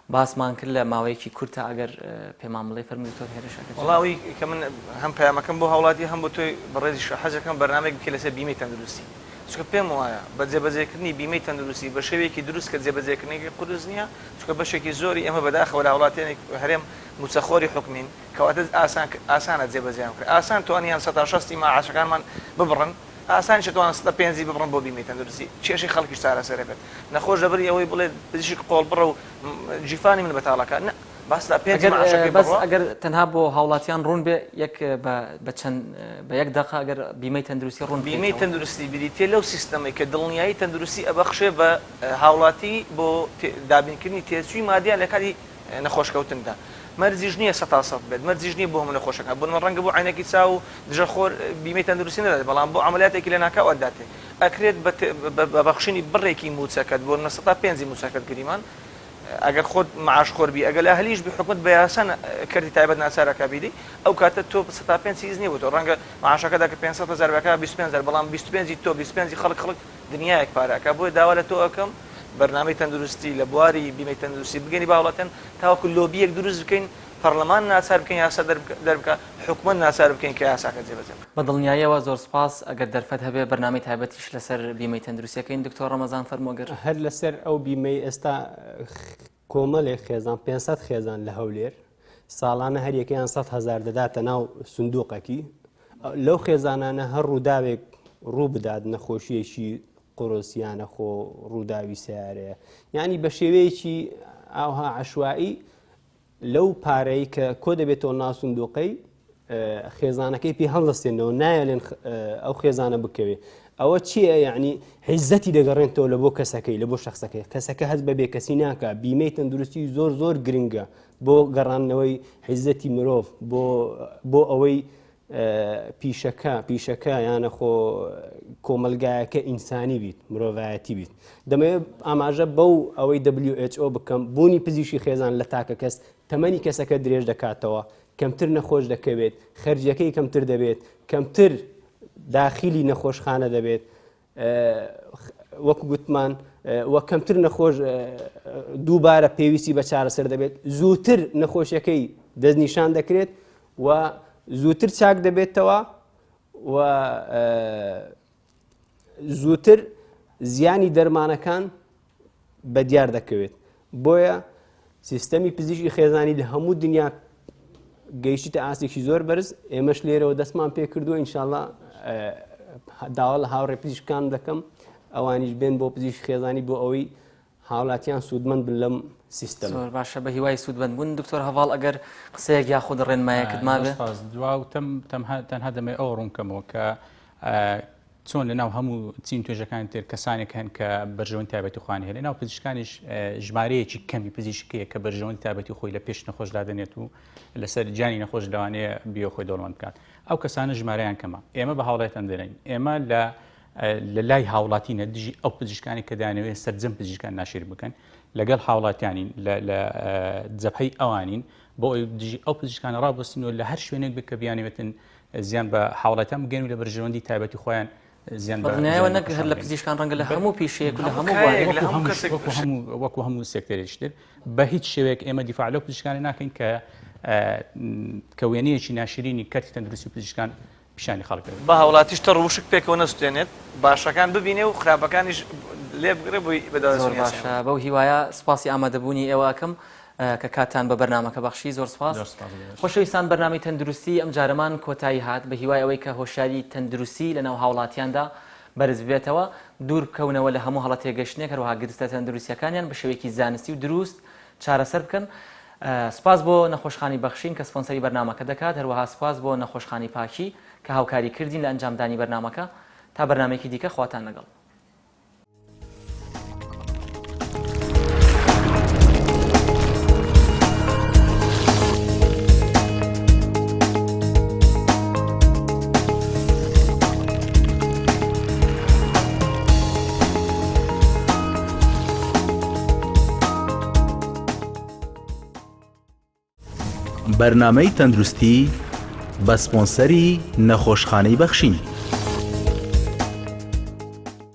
باسمان کرد لە ماوەیەکی کورتە ئەگەر پێمان بڵێ فەرمووی تۆ هێرشەکە وڵاوی کە من هەم پەیامەکەم بۆ هاوڵاتی هەم بۆ تۆی بەڕێزی حەزەکەم بەرنامێک بکە لەسەر بیمەی تەندروستی چونکە پێم وایە بە جێبەجێکردنی بیمەی تەندروستی بە شێوەیەکی دروست کە جێبەجێکردنێکی قورس نییە چونکە بەشێکی زۆری ئەمە بەداخەوە لە وڵاتێنێک هەرێم موچەخۆری حکومین کەواتە ئاسانە جێبەجێیان کرد ئاسان توانیان 160 ماعاشەکانمان ببڕن ئاسان شتوان 105 ببڕن بۆ بیمەی تەندروستی کێشەی خەڵکیش چارەسەر بێت نەخۆش دەبری ئەوەی بڵێ پزیشک قۆڵ بڕە و جیفانی من بەتاڵەکە بەس ئەگەر تەنها بۆ هاوڵاتیان ڕوون بێ بە یەک دقە ئەگەر بیمەی تەندروستی ڕوون بیمەی تەندروستی بریتێ لەو سیستەمەی کە دڵنیایی تەندروستی ئەبەخشێ بە هاوڵاتی بۆ دابینکردنی تێچووی مادیان لە کاتی نەخۆشکەوتندا مەرجیش نییە 100% بێت مەرجیش نییە بۆ هەموو نەخۆشەکان بۆ ڕەنگە بۆ عینەکی چاو و دژەخۆر بیمەی تەندروستی نەدات بەڵام بۆ عملیاتێکی لە ناکاو ئەداتێ ئەکرێت بە بەخشینی بڕێکی موچەکەت بۆ 105 موچەکەت گریمان ئەگەر خۆت معاش خۆربی ئەگەر لە ئەهلیش بی حکومت بە یاسان کردی تایبەت ناچارەکە بیدی ئەو کاتە تۆ 105 چیز نییە بۆ تۆ ڕەنگە معاشەکەدا کە 500,000 بەکە 25,000 بەڵام 25 تۆ 25 خەڵک دنیایەک پارەکە بۆی داوا لە تۆ ئەەکەم بەرنامەی تەندروستی لە بواری بیمەی تەندروستی بگەنی باوڵاتەن تاوەکو لۆبیەک دروست بکەین پەرلەمان ناچار بکەین یاسا دەربکە حکومت ناچار بکەین کە یاساکە جێبەجێ بە دڵنیاییەوە زۆر سپاس ئەگەر دەرفەت هەبێ بەرنامەی تایبەتیش لەسەر بیمەی تەندروستیەکەین دکتۆر ڕەمەزان فەرمۆگەر هەر لەسەر ئەو بیمەی ئێستا کۆمەڵێک خێزان 500 خێزان لە هەولێر ساڵانە هەر یەکەیان 100,000 دەداتە ناو سندوقەکی لەو خێزانانە هەر ڕووداوێک ڕوو بدات نەخۆشیەکی قڕۆسیانە خۆ ڕووداوی سیارەیە یعنی بە شێوەیەکی ئاوها عەشوایی لەو پارەی کە کۆ دەبێتەوە ناو سندوقەی خێزانەکەی پێ هەڵدەستێنەوە نایەڵێن ئەو خێزانە بکەوێ ئەوە چییە یعنی حیزەتی دەگەڕێنەوە لە بۆ کەسەکەی لە بۆ شخصەکەی کەسەکە هەست بەبێ کەسی ناکە بیمەی تەندروستی زۆر گرنگە بۆ گەڕانەوەی حیزەتی مرۆڤ بۆ ئەوەی پیشەکە یانە خۆ کۆمەلگایەکە ئینسانی بیت مرۆڤایەتی بیت دەمەوێت ئاماژە بەو ئەوەی WHO بکەم بوونی پزیشکی خێزان لە تاکە کەس تەمەنی کەسەکە درێژ دەکاتەوە کەمتر نەخۆش دەکەوێت خەرجەکەی کەمتر دەبێت کەمتر داخلی نەخۆشخانە دەبێت وەکو گوتمان وە کەمتر نەخۆش دووبارە پێویستی بە چارەسەر دەبێت زووتر نەخۆشیەکەی دەستنیشان دەکرێت و زووتر چاک دەبێتەوە و زووتر زیانی دەرمانەکان بەدیار دەکەوێت بۆیە سیستەمی پزیشکی خێزانی لە هەموو دنیا گەیشتە ئاسێکی زۆر بەرز ئێمەش لێرەوە دەستمان پێ کردووە ئینشاءڵڵا داوا لە هاوڕێ پزیشکان دەکەم ئەوانیش بێن بۆ پزیشکی خێزانی بۆ ئەوەی هاوڵاتیان سوودمەند بن لەم سیستەم زۆر باشە بە هیوای سوودمەند بوون دکتۆر هەواڵ ئەگەر قسەیەک یاخود ڕێنمایەکت مابێ دوا و تەنها دەمێ ئەو ڕوونکەمەوە کە چۆن لەناو هەموو چین توێژەکان تر کەسانێک هەن کە بەرژەوەی تایبەتی خوان هەیە لەناو پزیشکانیش ژمارەیەکی کەمی پزیشکەیە کە بەرژەوەی تایبەتی خۆی لە پێش نەخۆش دادەنێت و لەسەر جانی نەخۆش لەوانەیە بیۆ خۆی دەوڵەمەند بکات ئەو کەسانە ژمارەیان کەمە ئێمە بە هاوڵاتیان دەرین ئێمە لە لای هاوڵاتینە دژی ئەو پزیشکانی کە دانەوێت سەرجەم پزیشکان ناشر بکەن لەگەڵ هاوڵاتیانین لە جەبهەی ئەوانین بۆ دژی ئەو پزیشکانە ڕابوەستنەوە لە هەر شوێنێک بکە بیانەوێتن زیان بە هاوڵاتیان بگەن و لە بەرژەوەندی تایبەتی خۆیان زیان بەنایەوە نەک هەر لە پزیشکان ڕەنگە لە هەموو پیشەیەک و لە هەموو وەکو هەموو سێکتەرێکتر بە هیچ شێوەیەک ئێمە دیفاع لەو پزیشکانی ناکەین کە وێنەیەکی ناشرینی کەرتی تەندروستی پزیشکان پیشانی خەڵک بە هاوڵاتیش تە ڕوشک پێکەوە نەستێنێت باشەکان ببینێ و خراپەکانیش لێ بگرێ بۆی زۆر باشە بەو هیوایە سپاسی ئامادەبوونی ئێوەکەم کە کاتان بە بەرنامەکە بەخشی زۆر سپاس خۆشەویستان بەرنامەی تەندروستی ئەم جارەمان کۆتایی هات بە هیوای ئەوەی کە هۆشیاری تەندروستی لەناو هاوڵاتیاندا بەرز بێتەوە دوورکەونەوە لە هەموو هەڵەت تێگەشتنێک هەروەها گرفتە تەندروستیەکانیان بە شێوەیەکی زانستی و دروست چارەسەر بکەن سپاس بۆ نەخۆشخانی بەخشین کە سپۆنسەری بەرنامەکە دەکات هەروەها سپاس بۆ نەخۆشخانی پاکی کە هاوکاری کردین لە ئەنجامدانی بەرنامەکە تا بەرنامێکی دیکە خواتان لەگەڵ بەرنامەی تەندروستی بە سپۆنسەری نەخۆشخانەی بەخشین